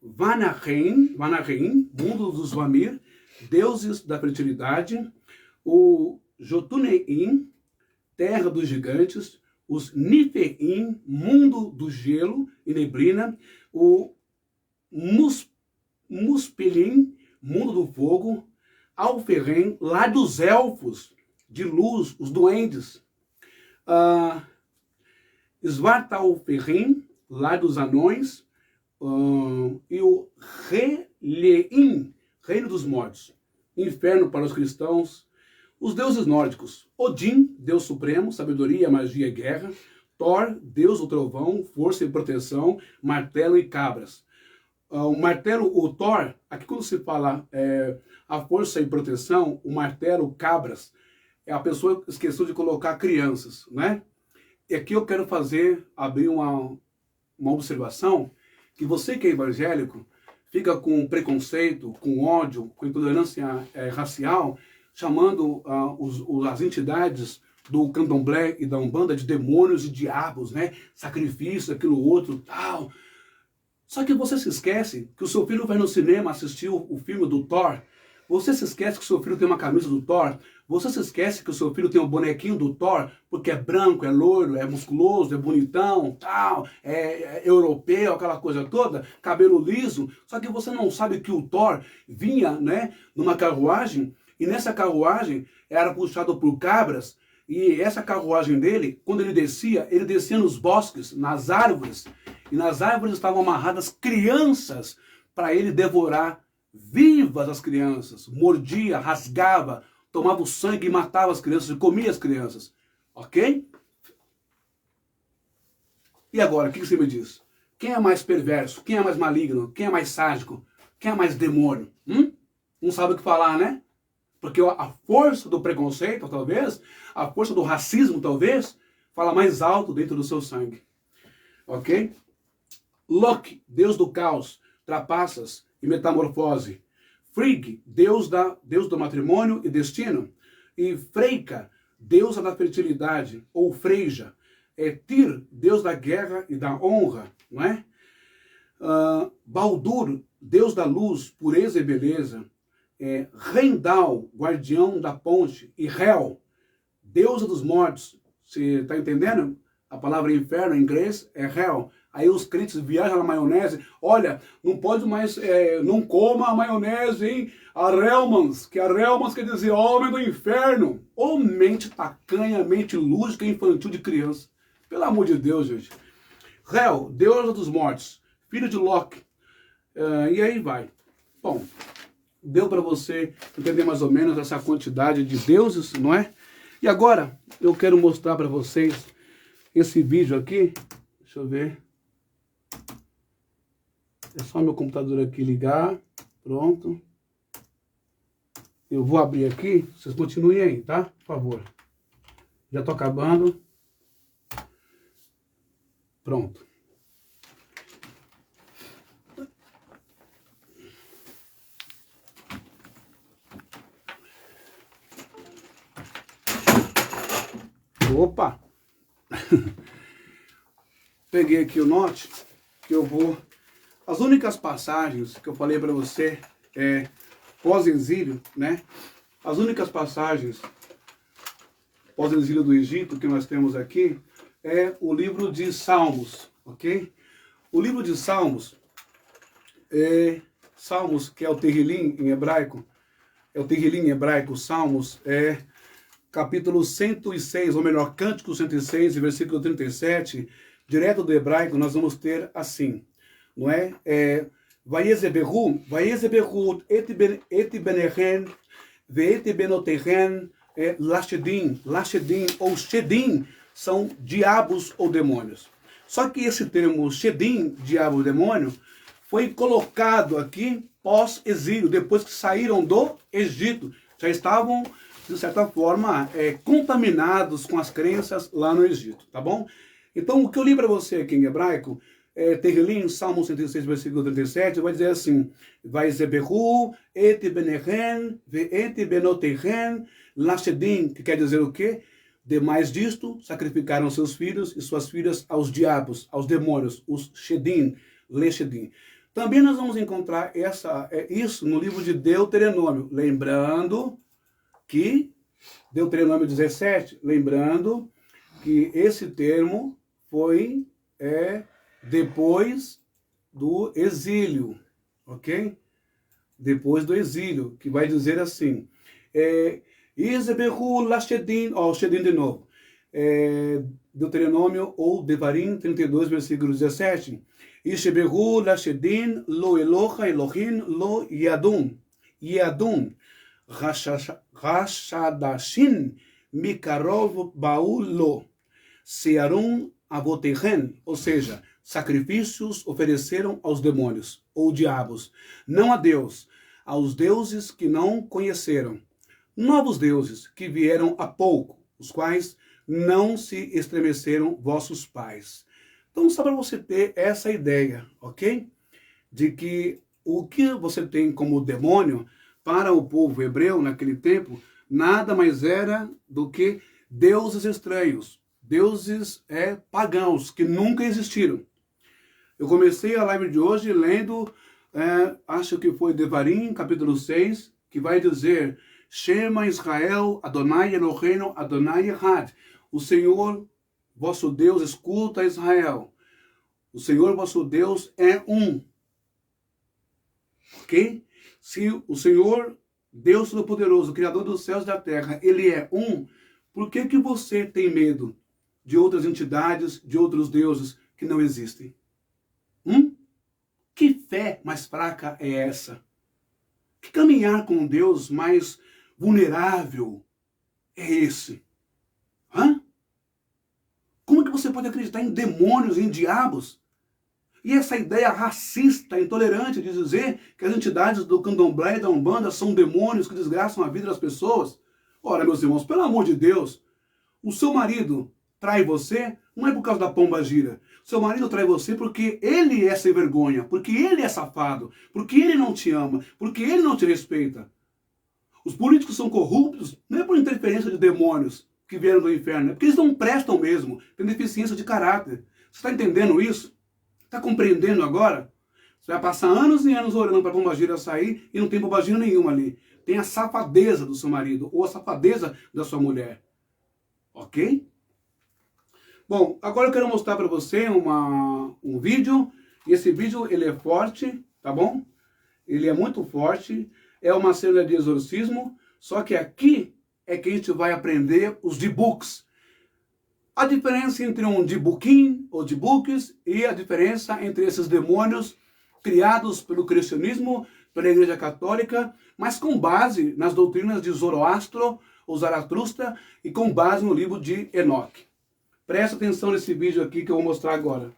Vanaheim, mundo dos Vamir, deuses da fertilidade, o Jotunheim, terra dos gigantes, os Niflheim, mundo do gelo e neblina, o Muspelheim, mundo do fogo, Alferheim, lá dos elfos, de luz, os duendes, Svartalfheim, lá dos anões, e o Helheim, reino dos mortos, inferno para os cristãos. Os deuses nórdicos: Odin, Deus supremo, sabedoria, magia e guerra; Thor, Deus do trovão, força e proteção, martelo e cabras. O Thor, aqui quando se fala a força e proteção, o martelo, cabras, a pessoa esqueceu de colocar crianças, né? E aqui eu quero abrir uma observação, que você que é evangélico fica com preconceito, com ódio, com intolerância racial, chamando as entidades do candomblé e da Umbanda de demônios e diabos, né? Sacrifício, aquilo outro, tal. Só que você se esquece que o seu filho vai no cinema assistir o filme do Thor. Você se esquece que o seu filho tem uma camisa do Thor. Você se esquece que o seu filho tem um bonequinho do Thor, porque é branco, é loiro, é musculoso, é bonitão, tal, é europeu, aquela coisa toda, cabelo liso. Só que você não sabe que o Thor vinha, né, numa carruagem, e nessa carruagem era puxado por cabras, E essa carruagem dele, quando ele descia nos bosques, nas árvores, e nas árvores estavam amarradas crianças para ele devorar vivas as crianças, mordia, rasgava, tomava o sangue e matava as crianças e comia as crianças. Ok? E agora, o que você me diz? Quem é mais perverso? Quem é mais maligno? Quem é mais sádico? Quem é mais demônio? Não sabe o que falar, né? Porque a força do preconceito, talvez, a força do racismo, talvez, fala mais alto dentro do seu sangue. Ok? Loki, deus do caos, trapaças e metamorfose. Frigg, deus do matrimônio e destino. E Freika, deusa da fertilidade, ou Freja. Tyr, deus da guerra e da honra, não é? Baldur, deus da luz, pureza e beleza. Heimdall, guardião da ponte. E Hel, deusa dos mortos. Você está entendendo? A palavra inferno em inglês é Hell. Aí os crentes viajam na maionese. Olha, não pode mais, não coma a maionese, hein? A Hellmann's, que a Hellmann's quer dizer homem do inferno. Ou mente tacanha, mente lúdica e infantil de criança. Pelo amor de Deus, gente. Hel, deusa dos mortos, filho de Loki. E aí vai. Bom, deu para você entender mais ou menos essa quantidade de deuses, não é? E agora, eu quero mostrar para vocês esse vídeo aqui. Deixa eu ver. É só meu computador aqui ligar. Pronto. Eu vou abrir aqui. Vocês continuem aí, tá? Por favor. Já tô acabando. Pronto. Opa! Peguei aqui o note que eu vou... As únicas passagens que eu falei para você pós-exílio, né? As únicas passagens pós-exílio do Egito que nós temos aqui é o livro de Salmos, ok? O livro de Salmos, Salmos, que é o Terrilim em hebraico, Salmos, capítulo 106, ou melhor, Cântico 106, versículo 37, direto do hebraico, nós vamos ter assim, não é? Vayezebehu et benehen, ve'et benotehen, Lashedim, ou Shedim, são diabos ou demônios. Só que esse termo Shedim, diabo ou demônio, foi colocado aqui pós-exílio, depois que saíram do Egito. Já estavam, de certa forma, contaminados com as crenças lá no Egito, tá bom? Então, o que eu li para você aqui em hebraico, Terrilim, Salmo 106, versículo 37, vai dizer assim, Vayezebehu et benehen, ve'et benotehen, Lashedim, que quer dizer o quê? Demais disto, sacrificaram seus filhos e suas filhas aos diabos, aos demônios, os Shedim, Leshedim. Também nós vamos encontrar isso no livro de Deuteronômio, lembrando que, Deuteronômio 17, lembrando que esse termo foi depois do exílio, ok? Depois do exílio, que vai dizer assim, Izebehu Lashedim, Shedim de novo, Deuteronômio ou Devarim 32, versículo 17, Ishebehu Lashedim lo Eloha Elohim lo Yadum, Rashadashin Mikarov Baulo, Searum Avotehen, ou seja, sacrifícios ofereceram aos demônios, ou diabos, não a Deus, aos deuses que não conheceram, novos deuses que vieram há pouco, os quais não se estremeceram vossos pais. Então, só para você ter essa ideia, ok? De que o que você tem como demônio para o povo hebreu naquele tempo, nada mais era do que deuses estranhos, deuses pagãos, que nunca existiram. Eu comecei a live de hoje lendo, acho que foi Devarim, capítulo 6, que vai dizer, Shema Israel, Adonai Eloheinu, Adonai Echad. O Senhor, vosso Deus, escuta Israel. O Senhor, vosso Deus, é um. Ok? Se o Senhor, Deus Todo-Poderoso, Criador dos céus e da terra, Ele é um, Por que que você tem medo de outras entidades, de outros deuses que não existem? Que fé mais fraca é essa? Que caminhar com Deus mais vulnerável é esse? Como que você pode acreditar em demônios, em diabos? E essa ideia racista, intolerante de dizer que as entidades do candomblé e da umbanda são demônios que desgraçam a vida das pessoas? Ora, meus irmãos, pelo amor de Deus, o seu marido trai você não é por causa da pombagira. Seu marido trai você porque ele é sem vergonha, porque ele é safado, porque ele não te ama, porque ele não te respeita. Os políticos são corruptos não é por interferência de demônios que vieram do inferno, é porque eles não prestam mesmo, têm deficiência de caráter. Você está entendendo isso? Está compreendendo agora? Você vai passar anos e anos orando para a pombagira sair e não tem pombagira nenhuma ali. Tem a safadeza do seu marido ou a safadeza da sua mulher. Ok? Bom, agora eu quero mostrar para você um vídeo. E esse vídeo ele é forte, tá bom? Ele é muito forte. É uma cena de exorcismo. Só que aqui é que a gente vai aprender os debuks. A diferença entre um debuquim ou debuques e a diferença entre esses demônios criados pelo cristianismo, pela Igreja Católica, mas com base nas doutrinas de Zoroastro ou Zaratustra e com base no livro de Enoque. Presta atenção nesse vídeo aqui que eu vou mostrar agora.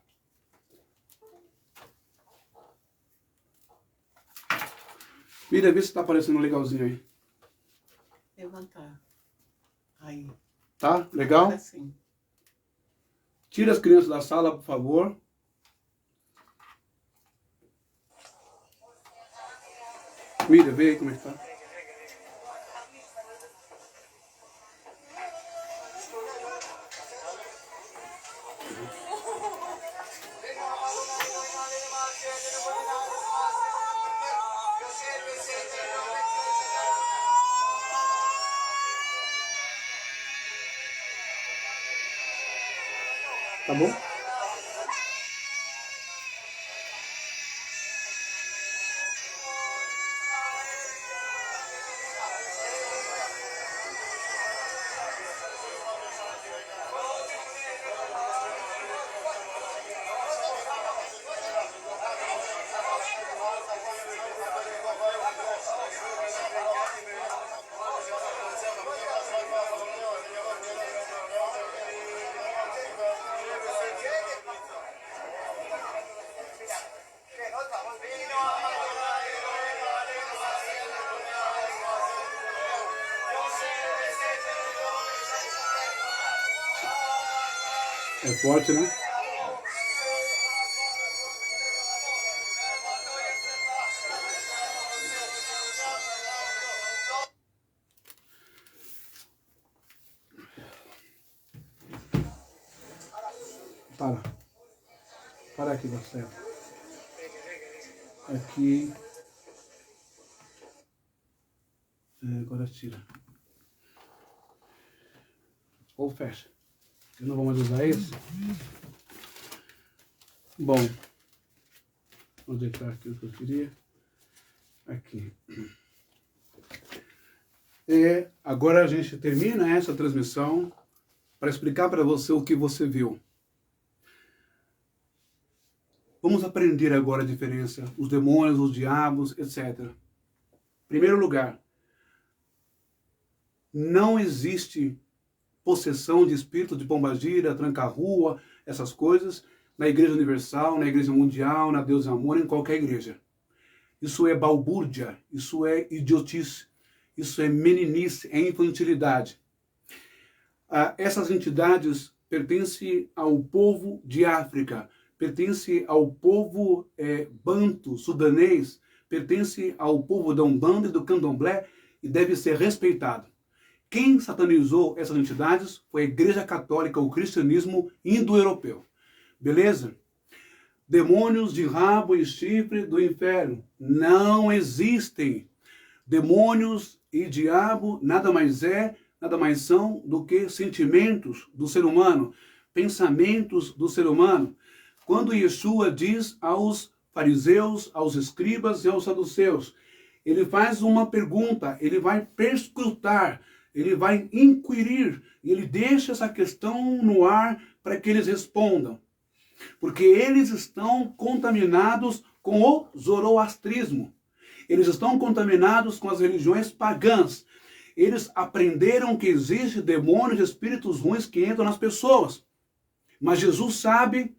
Mira, vê se está aparecendo legalzinho aí. Levantar. Aí. Tá? Legal? Agora sim. Tira as crianças da sala, por favor. Mira, vê aí como é que tá. Tá bom? É forte, né? Para. Para aqui, Marcelo. Aqui. Agora tira. Ou fecha. Eu não vou mais usar isso. Bom. Onde está aqui o que eu queria? Aqui. Agora a gente termina essa transmissão para explicar para você o que você viu. Vamos aprender agora a diferença, os demônios, os diabos, etc. Em primeiro lugar, não existe possessão de espírito de pombagira, tranca-rua, essas coisas, na Igreja Universal, na Igreja Mundial, na Deus e Amor, em qualquer igreja. Isso é balbúrdia, isso é idiotice, isso é meninice, é infantilidade. Essas entidades pertencem ao povo de África, pertencem ao povo banto, sudanês, pertencem ao povo da Umbanda e do Candomblé e deve ser respeitado. Quem satanizou essas entidades foi a Igreja Católica, o cristianismo indo-europeu. Beleza? Demônios de rabo e chifre do inferno não existem. Demônios e diabo nada mais são do que sentimentos do ser humano, pensamentos do ser humano. Quando Yeshua diz aos fariseus, aos escribas e aos saduceus, ele faz uma pergunta, ele vai perscrutar ele vai inquirir, e ele deixa essa questão no ar para que eles respondam. Porque eles estão contaminados com o zoroastrismo. Eles estão contaminados com as religiões pagãs. Eles aprenderam que existe demônios e espíritos ruins que entram nas pessoas. Mas Jesus sabe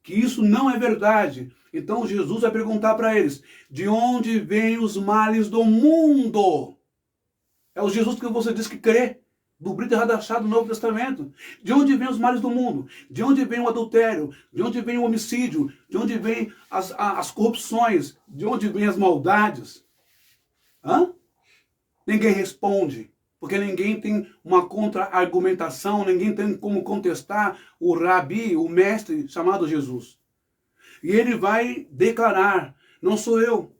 que isso não é verdade. Então Jesus vai perguntar para eles, de onde vêm os males do mundo? É o Jesus que você diz que crê, do Brit Hadashah do Novo Testamento. De onde vêm os males do mundo? De onde vem o adultério? De onde vem o homicídio? De onde vêm as corrupções? De onde vêm as maldades? Hã? Ninguém responde, porque ninguém tem uma contra-argumentação, ninguém tem como contestar o rabi, o mestre chamado Jesus. E ele vai declarar, não sou eu,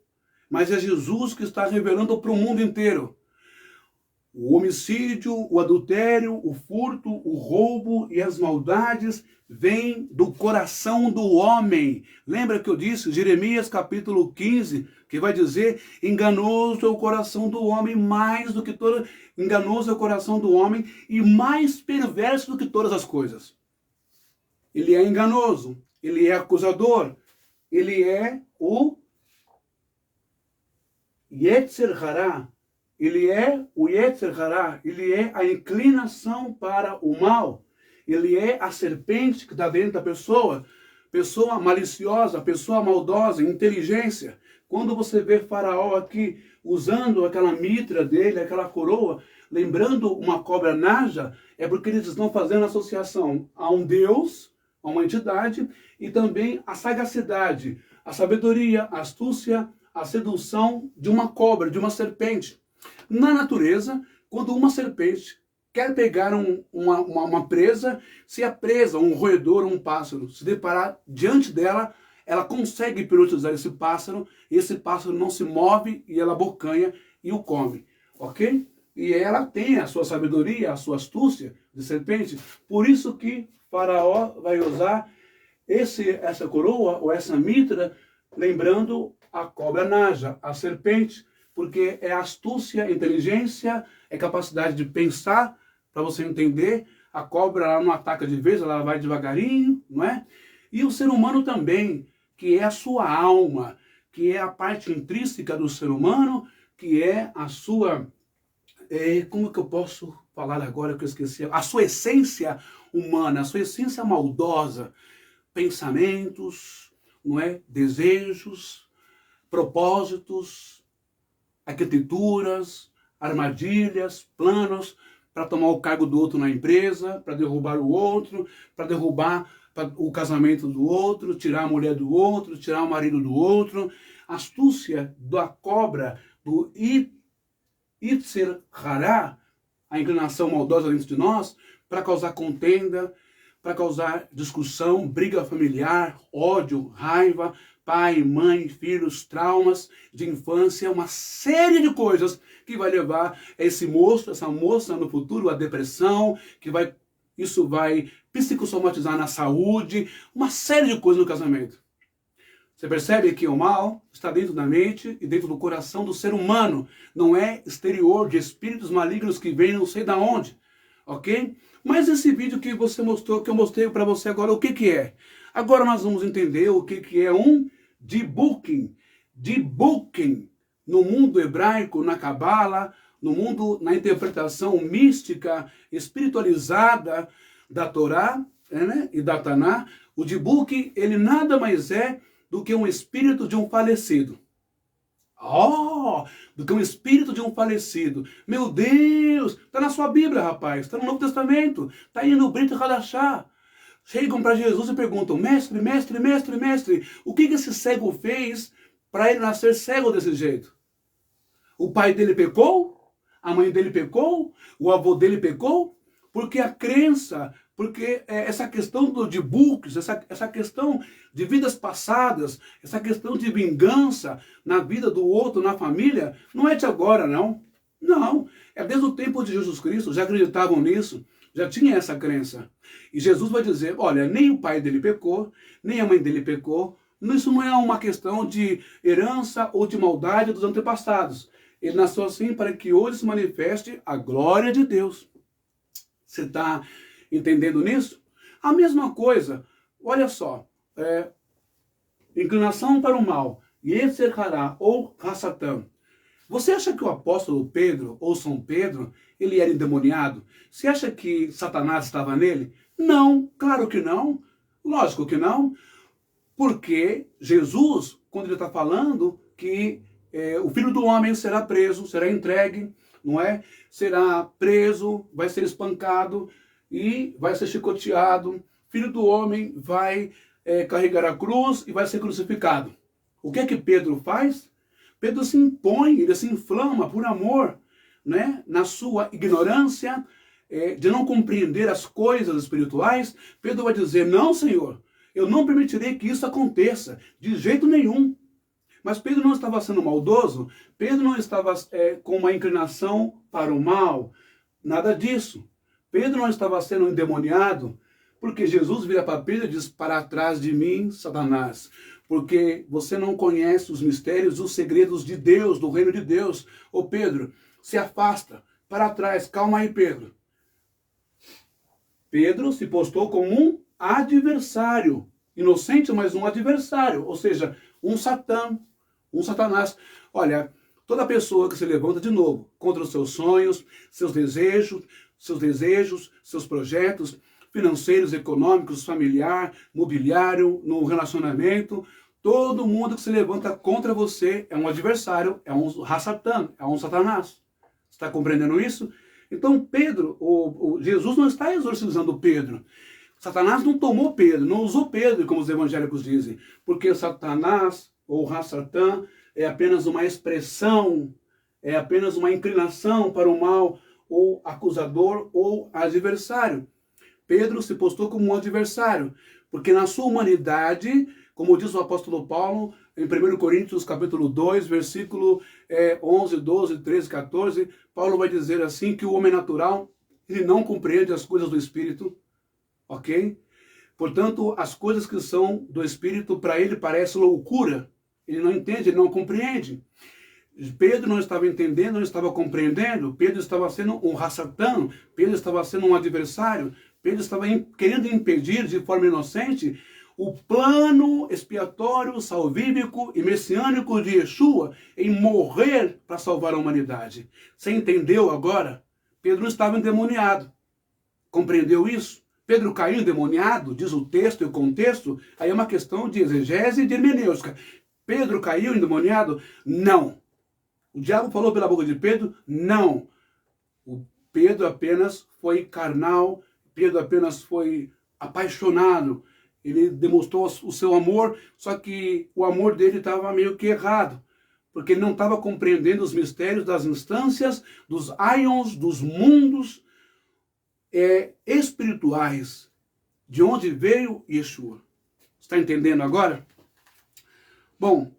mas é Jesus que está revelando para o mundo inteiro. O homicídio, o adultério, o furto, o roubo e as maldades vêm do coração do homem. Lembra que eu disse, Jeremias capítulo 15, que vai dizer, enganoso é o coração do homem mais do que todo, enganoso é o coração do homem e mais perverso do que todas as coisas. Ele é enganoso, ele é acusador, ele é o Yetzer Hara. Ele é o Yetzer Hara, ele é a inclinação para o mal. Ele é a serpente que está dentro da pessoa maliciosa, pessoa maldosa, inteligência. Quando você vê Faraó aqui usando aquela mitra dele, aquela coroa, lembrando uma cobra naja, é porque eles estão fazendo associação a um Deus, a uma entidade, e também a sagacidade, a sabedoria, a astúcia, a sedução de uma cobra, de uma serpente. Na natureza, quando uma serpente quer pegar uma presa, se a presa, um roedor ou um pássaro, se deparar diante dela, ela consegue hipnotizar esse pássaro não se move e ela abocanha e o come, ok? E ela tem a sua sabedoria, a sua astúcia de serpente, por isso que Faraó vai usar essa coroa ou essa mitra, lembrando a cobra naja, a serpente, porque é astúcia, inteligência, é capacidade de pensar, para você entender. A cobra ela não ataca de vez, ela vai devagarinho, não é? E o ser humano também, que é a sua alma, que é a parte intrínseca do ser humano, que é a sua... como que eu posso falar agora que eu esqueci? A sua essência humana, a sua essência maldosa, pensamentos, não é? Desejos, propósitos, arquiteturas, armadilhas, planos para tomar o cargo do outro na empresa, para derrubar o outro, para derrubar o casamento do outro, tirar a mulher do outro, tirar o marido do outro. Astúcia da cobra, do Yetzer Hara, a inclinação maldosa dentro de nós, para causar contenda, para causar discussão, briga familiar, ódio, raiva, pai, mãe, filhos, traumas de infância, uma série de coisas que vai levar esse moço, essa moça no futuro à depressão, isso vai psicossomatizar na saúde, uma série de coisas no casamento. Você percebe que o mal está dentro da mente e dentro do coração do ser humano, não é exterior de espíritos malignos que vêm não sei da onde, ok? Mas esse vídeo que você mostrou, que eu mostrei para você agora, o que que é? Agora nós vamos entender o que é um debunking. Debunking no mundo hebraico, na Cabala, no mundo, na interpretação mística, espiritualizada da Torá, né, e da Taná. O debunking, ele nada mais é do que um espírito de um falecido. Do que um espírito de um falecido. Meu Deus, está na sua Bíblia, rapaz, está no Novo Testamento, está aí no Brit Hadashah. Chegam para Jesus e perguntam, mestre, mestre, mestre, mestre, o que esse cego fez para ele nascer cego desse jeito? O pai dele pecou? A mãe dele pecou? O avô dele pecou? Porque a crença, porque essa questão de buques, essa questão de vidas passadas, essa questão de vingança na vida do outro, na família, não é de agora, não. Não, é desde o tempo de Jesus Cristo, já acreditavam nisso. Já tinha essa crença. E Jesus vai dizer, olha, nem o pai dele pecou, nem a mãe dele pecou. Isso não é uma questão de herança ou de maldade dos antepassados. Ele nasceu assim para que hoje se manifeste a glória de Deus. Você está entendendo nisso? A mesma coisa, olha só, inclinação para o mal, Yetzer Hará ou Hassatã. Você acha que o apóstolo Pedro, ou São Pedro, ele era endemoniado? Você acha que Satanás estava nele? Não, claro que não. Lógico que não. Porque Jesus, quando ele está falando que o Filho do Homem será preso, será entregue, não é? Será preso, vai ser espancado e vai ser chicoteado. Filho do Homem vai carregar a cruz e vai ser crucificado. O que é que Pedro faz? Pedro se impõe, ele se inflama por amor, né? Na sua ignorância de não compreender as coisas espirituais. Pedro vai dizer, não, Senhor, eu não permitirei que isso aconteça, de jeito nenhum. Mas Pedro não estava sendo maldoso, Pedro não estava com uma inclinação para o mal, nada disso. Pedro não estava sendo endemoniado, porque Jesus vira para Pedro e diz, para trás de mim, Satanás, porque você não conhece os mistérios, os segredos de Deus, do reino de Deus. Ô Pedro, se afasta, para trás, calma aí, Pedro. Pedro se postou como um adversário, inocente, mas um adversário, ou seja, um Satã, um Satanás. Olha, toda pessoa que se levanta de novo contra os seus sonhos, seus desejos, seus projetos financeiros, econômicos, familiar, mobiliário, no relacionamento, todo mundo que se levanta contra você é um adversário, é um Hassatã, é um Satanás. Está compreendendo isso? Então Pedro, Jesus não está exorcizando Pedro. Satanás não tomou Pedro, não usou Pedro, como os evangélicos dizem, porque Satanás, ou Hassatã, é apenas uma expressão, é apenas uma inclinação para o mal, ou acusador, ou adversário. Pedro se postou como um adversário, porque na sua humanidade, como diz o apóstolo Paulo, em 1 Coríntios capítulo 2, versículo 11, 12, 13, 14, Paulo vai dizer assim, que o homem natural, ele não compreende as coisas do Espírito, ok? Portanto, as coisas que são do Espírito, para ele parece loucura, ele não entende, ele não compreende. Pedro não estava entendendo, não estava compreendendo, Pedro estava sendo um Hassatã, Pedro estava sendo um adversário, Pedro estava querendo impedir de forma inocente o plano expiatório, salvífico e messiânico de Yeshua em morrer para salvar a humanidade. Você entendeu agora? Pedro não estava endemoniado. Compreendeu isso? Pedro caiu endemoniado, diz o texto e o contexto, aí é uma questão de exegese e de hermenêutica. Pedro caiu endemoniado? Não. O diabo falou pela boca de Pedro? Não. O Pedro apenas foi carnal, Pedro apenas foi apaixonado, ele demonstrou o seu amor, só que o amor dele estava meio que errado, porque ele não estava compreendendo os mistérios das instâncias, dos aions, dos mundos espirituais, de onde veio Yeshua. Está entendendo agora? Bom,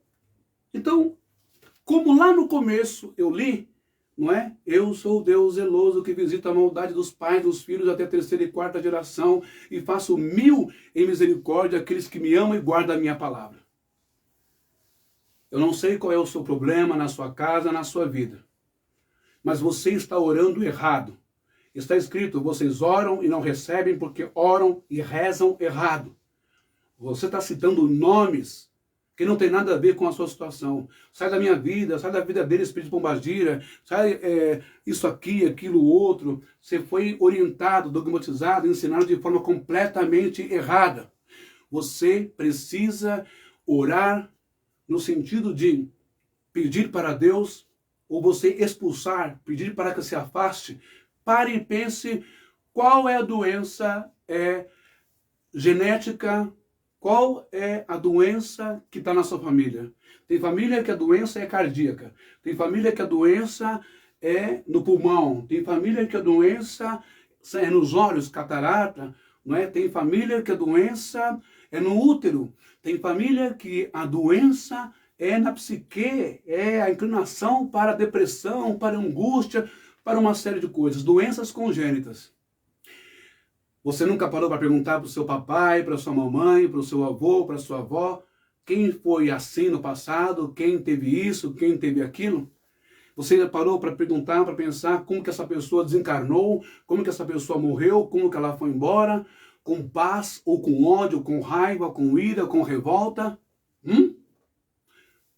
então, como lá no começo eu li, não é? Eu sou o Deus zeloso que visita a maldade dos pais, dos filhos até a 3ª e 4ª geração e faço 1000 em misericórdia àqueles que me amam e guardam a minha palavra. Eu não sei qual é o seu problema na sua casa, na sua vida, mas você está orando errado. Está escrito, vocês oram e não recebem porque oram e rezam errado. Você está citando nomes que não tem nada a ver com a sua situação. Sai da minha vida, sai da vida dele, espírito de pombagira, sai isso aqui, aquilo, outro. Você foi orientado, dogmatizado, ensinado de forma completamente errada. Você precisa orar no sentido de pedir para Deus, ou você expulsar, pedir para que se afaste. Pare e pense qual é a doença genética, qual é a doença que está na sua família? Tem família que a doença é cardíaca. Tem família que a doença é no pulmão. Tem família que a doença é nos olhos, catarata. Não é? Tem família que a doença é no útero. Tem família que a doença é na psique. É a inclinação para a depressão, para a angústia, para uma série de coisas. Doenças congênitas. Você nunca parou para perguntar para o seu papai, para a sua mamãe, para o seu avô, para a sua avó, quem foi assim no passado, quem teve isso, quem teve aquilo? Você parou para perguntar, para pensar como que essa pessoa desencarnou, como que essa pessoa morreu, como que ela foi embora, com paz ou com ódio, com raiva, com ira, com revolta?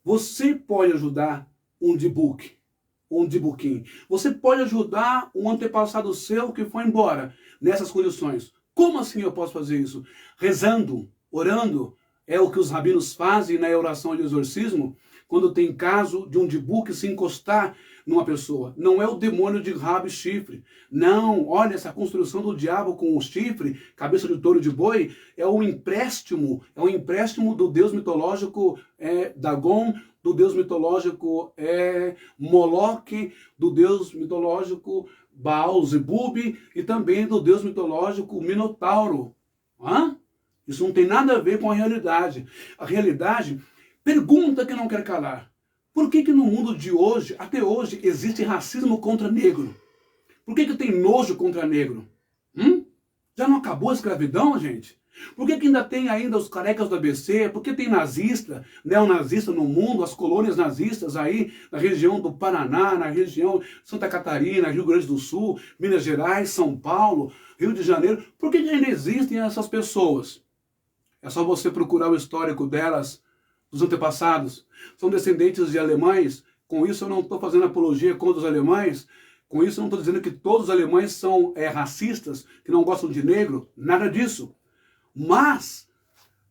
Você pode ajudar um debuque, um debuquim. Você pode ajudar um antepassado seu que foi embora nessas condições. Como assim eu posso fazer isso? Rezando, orando. É o que os rabinos fazem na oração de exorcismo, quando tem caso de um debuque se encostar numa pessoa. Não é o demônio de rabo e chifre. Não, olha, essa construção do diabo com o chifre, cabeça de touro de boi, é um empréstimo do deus mitológico Dagon, do deus mitológico Moloque, do deus mitológico Baal-Zebub e também do deus mitológico Minotauro. Isso não tem nada a ver com a realidade. A realidade, pergunta que não quer calar. Por que no mundo de hoje, até hoje, existe racismo contra negro? Por que tem nojo contra negro? Já não acabou a escravidão, gente? Por que ainda tem ainda os carecas do ABC? Por que tem nazista, neonazista no mundo, as colônias nazistas aí na região do Paraná, na região de Santa Catarina, Rio Grande do Sul, Minas Gerais, São Paulo, Rio de Janeiro? Por que ainda existem essas pessoas? É só você procurar o histórico delas, dos antepassados. São descendentes de alemães. Com isso eu não estou fazendo apologia contra os alemães. Com isso eu não estou dizendo que todos os alemães são racistas, que não gostam de negro. Nada disso. Mas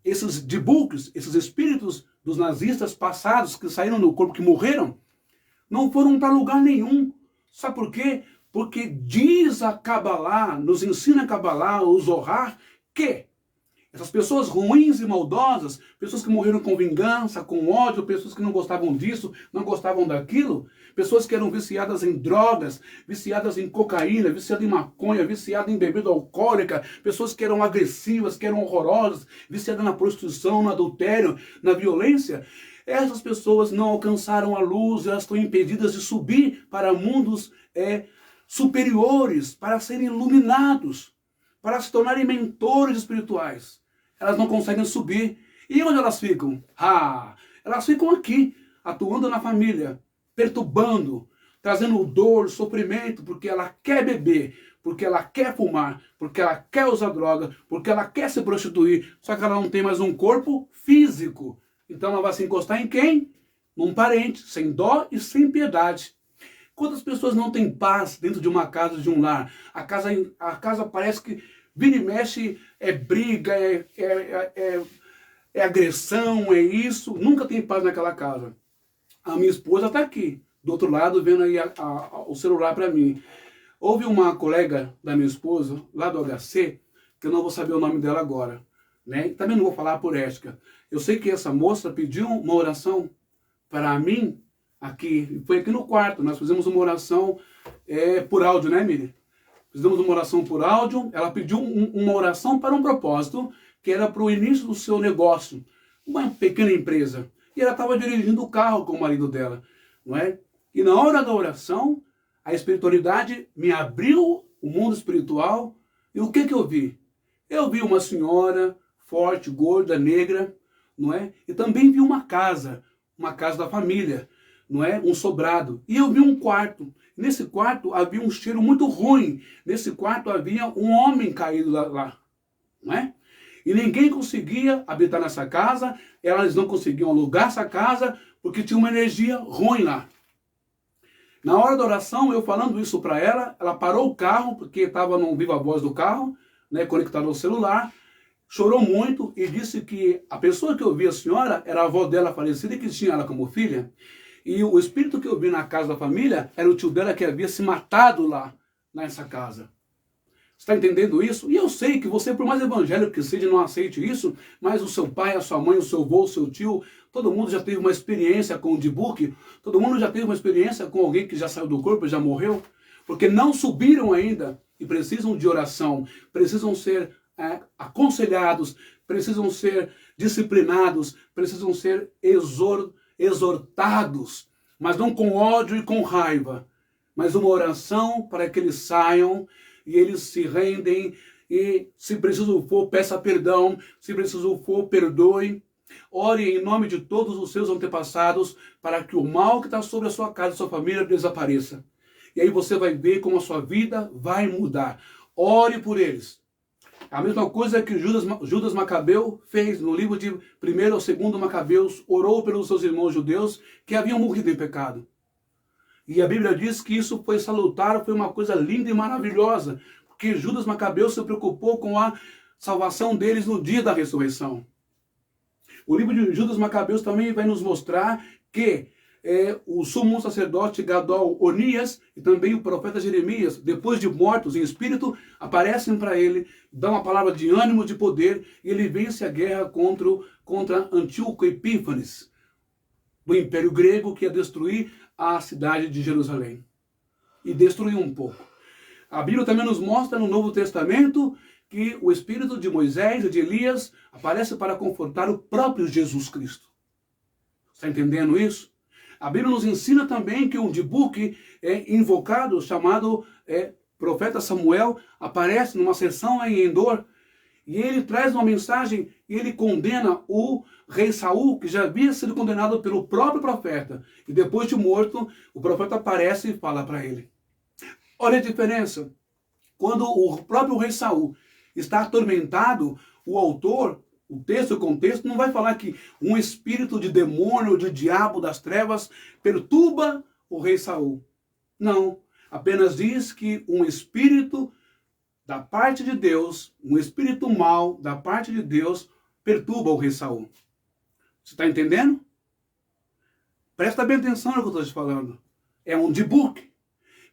esses debuques, esses espíritos dos nazistas passados que saíram do corpo, que morreram, não foram para lugar nenhum. Sabe por quê? Porque diz a Kabbalah, nos ensina a Kabbalah, o Zohar, que essas pessoas ruins e maldosas, pessoas que morreram com vingança, com ódio, pessoas que não gostavam disso, não gostavam daquilo, pessoas que eram viciadas em drogas, viciadas em cocaína, viciadas em maconha, viciadas em bebida alcoólica, pessoas que eram agressivas, que eram horrorosas, viciadas na prostituição, no adultério, na violência. Essas pessoas não alcançaram a luz, elas estão impedidas de subir para mundos superiores, para serem iluminados, para se tornarem mentores espirituais. Elas não conseguem subir. E onde elas ficam? Elas ficam aqui, atuando na família, perturbando, trazendo dor, sofrimento, porque ela quer beber, porque ela quer fumar, porque ela quer usar droga, porque ela quer se prostituir, só que ela não tem mais um corpo físico. Então ela vai se encostar em quem? Num parente, sem dó e sem piedade. Quantas pessoas não têm paz dentro de uma casa, de um lar? A casa parece que vira e mexe, é briga, é agressão, é isso. Nunca tem paz naquela casa. A minha esposa está aqui, do outro lado, vendo aí o celular para mim. Houve uma colega da minha esposa, lá do HC, que eu não vou saber o nome dela agora, né? Também não vou falar por ética. Eu sei que essa moça pediu uma oração para mim, aqui, foi aqui no quarto. Nós fizemos uma oração por áudio, né, Miriam? Fizemos uma oração por áudio. Ela pediu uma oração para um propósito, que era para o início do seu negócio, uma pequena empresa. E ela estava dirigindo o carro com o marido dela, não é? E na hora da oração, a espiritualidade me abriu o mundo espiritual. E o que eu vi? Eu vi uma senhora forte, gorda, negra, não é? E também vi uma casa da família, não é? Um sobrado. E eu vi um quarto. Nesse quarto havia um cheiro muito ruim. Nesse quarto havia um homem caído lá, não é? E ninguém conseguia habitar nessa casa, elas não conseguiam alugar essa casa, porque tinha uma energia ruim lá. Na hora da oração, eu falando isso para ela, ela parou o carro, porque estava no viva voz do carro, né, conectado ao celular, chorou muito e disse que a pessoa que eu vi, a senhora, era a avó dela falecida e que tinha ela como filha. E o espírito que eu vi na casa da família era o tio dela que havia se matado lá, nessa casa. Você está entendendo isso? E eu sei que você, por mais evangélico que seja, não aceite isso, mas o seu pai, a sua mãe, o seu avô, o seu tio, todo mundo já teve uma experiência com o debuque, todo mundo já teve uma experiência com alguém que já saiu do corpo e já morreu, porque não subiram ainda e precisam de oração, precisam ser aconselhados, precisam ser disciplinados, precisam ser exortados, mas não com ódio e com raiva, mas uma oração para que eles saiam e eles se rendem e, se preciso for, peça perdão, se preciso for, perdoe, Ore em nome de todos os seus antepassados para que o mal que está sobre a sua casa e sua família desapareça. E aí você vai ver como a sua vida vai mudar. Ore por eles. A mesma coisa que Judas Macabeu fez no livro de 1º ou 2º Macabeus, orou pelos seus irmãos judeus que haviam morrido em pecado. E a Bíblia diz que isso foi salutar, foi uma coisa linda e maravilhosa, porque Judas Macabeu se preocupou com a salvação deles no dia da ressurreição. O livro de Judas Macabeus também vai nos mostrar que o sumo sacerdote Gadol Onias e também o profeta Jeremias, depois de mortos em espírito, aparecem para ele, dão uma palavra de ânimo, de poder, e ele vence a guerra contra Antíoco Epífanes, do Império Grego, que ia destruir a cidade de Jerusalém. E destruiu um pouco. A Bíblia também nos mostra no Novo Testamento que o espírito de Moisés e de Elias aparece para confortar o próprio Jesus Cristo. Está entendendo isso? A Bíblia nos ensina também que um Dibuque invocado, chamado profeta Samuel, aparece numa sessão em Endor, e ele traz uma mensagem e ele condena o rei Saul, que já havia sido condenado pelo próprio profeta. E depois de morto, o profeta aparece e fala para ele. Olha a diferença. Quando o próprio rei Saul está atormentado, o autor, o texto, o contexto, não vai falar que um espírito de demônio, de diabo das trevas, perturba o rei Saul. Não. Apenas diz que um espírito da parte de Deus, um espírito mau da parte de Deus, perturba o rei Saul. Você está entendendo? Presta bem atenção no que eu estou te falando. É um Dibuque.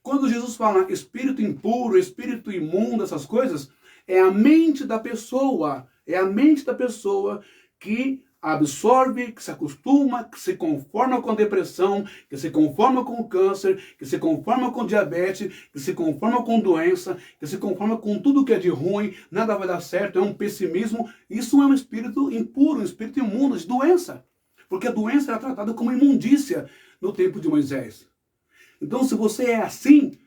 Quando Jesus fala espírito impuro, espírito imundo, essas coisas, é a mente da pessoa. É a mente da pessoa que absorve, que se acostuma, que se conforma com a depressão, que se conforma com o câncer, que se conforma com diabetes, que se conforma com doença, que se conforma com tudo que é de ruim, nada vai dar certo, é um pessimismo. Isso é um espírito impuro, um espírito imundo, de doença. Porque a doença era tratada como imundícia no tempo de Moisés. Então, se você é assim,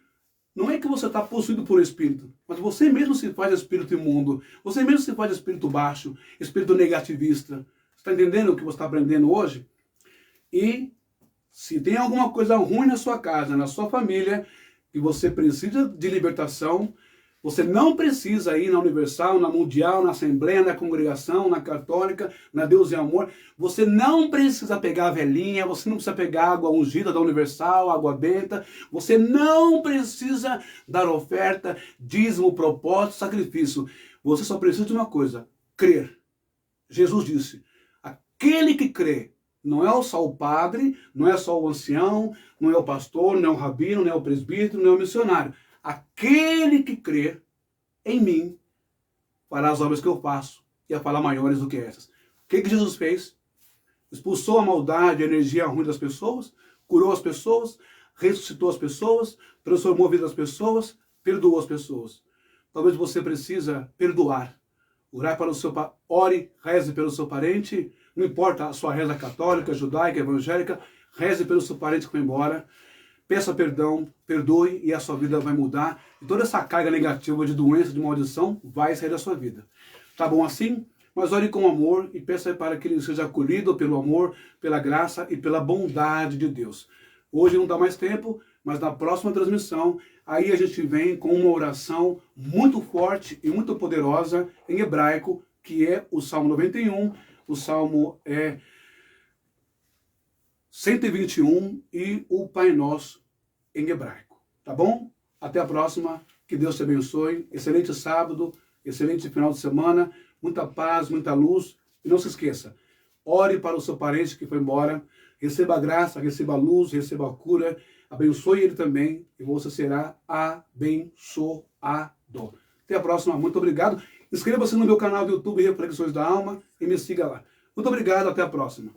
não é que você está possuído por espírito, mas você mesmo se faz espírito imundo, você mesmo se faz espírito baixo, espírito negativista. Está entendendo o que você está aprendendo hoje? E se tem alguma coisa ruim na sua casa, na sua família, e você precisa de libertação, você não precisa ir na Universal, na Mundial, na Assembleia, na Congregação, na Católica, na Deus e Amor. Você não precisa pegar a velhinha, você não precisa pegar água ungida da Universal, água benta. Você não precisa dar oferta, dízimo, propósito, sacrifício. Você só precisa de uma coisa, crer. Jesus disse, aquele que crê, não é só o padre, não é só o ancião, não é o pastor, não é o rabino, não é o presbítero, não é o missionário. Aquele que crê em mim fará as obras que eu faço e a falar maiores do que essas. O que Jesus fez? Expulsou a maldade, a energia ruim das pessoas, curou as pessoas, ressuscitou as pessoas, transformou a vida das pessoas, perdoou as pessoas. Talvez você precisa perdoar. Orar para o seu ore, reze pelo seu parente, não importa a sua reza católica, judaica, evangélica, reze pelo seu parente que foi embora. Peça perdão, perdoe e a sua vida vai mudar. E toda essa carga negativa de doença, de maldição, vai sair da sua vida. Tá bom assim? Mas ore com amor e peça para que ele seja acolhido pelo amor, pela graça e pela bondade de Deus. Hoje não dá mais tempo, mas na próxima transmissão, aí a gente vem com uma oração muito forte e muito poderosa em hebraico, que é o Salmo 91, o Salmo 121 e o Pai Nosso em hebraico. Tá bom? Até a próxima. Que Deus te abençoe. Excelente sábado, excelente final de semana. Muita paz, muita luz. E não se esqueça, ore para o seu parente que foi embora. Receba a graça, receba a luz, receba a cura. Abençoe ele também e você será abençoado. Até a próxima. Muito obrigado. Inscreva-se no meu canal do YouTube Reflexões da Alma e me siga lá. Muito obrigado. Até a próxima.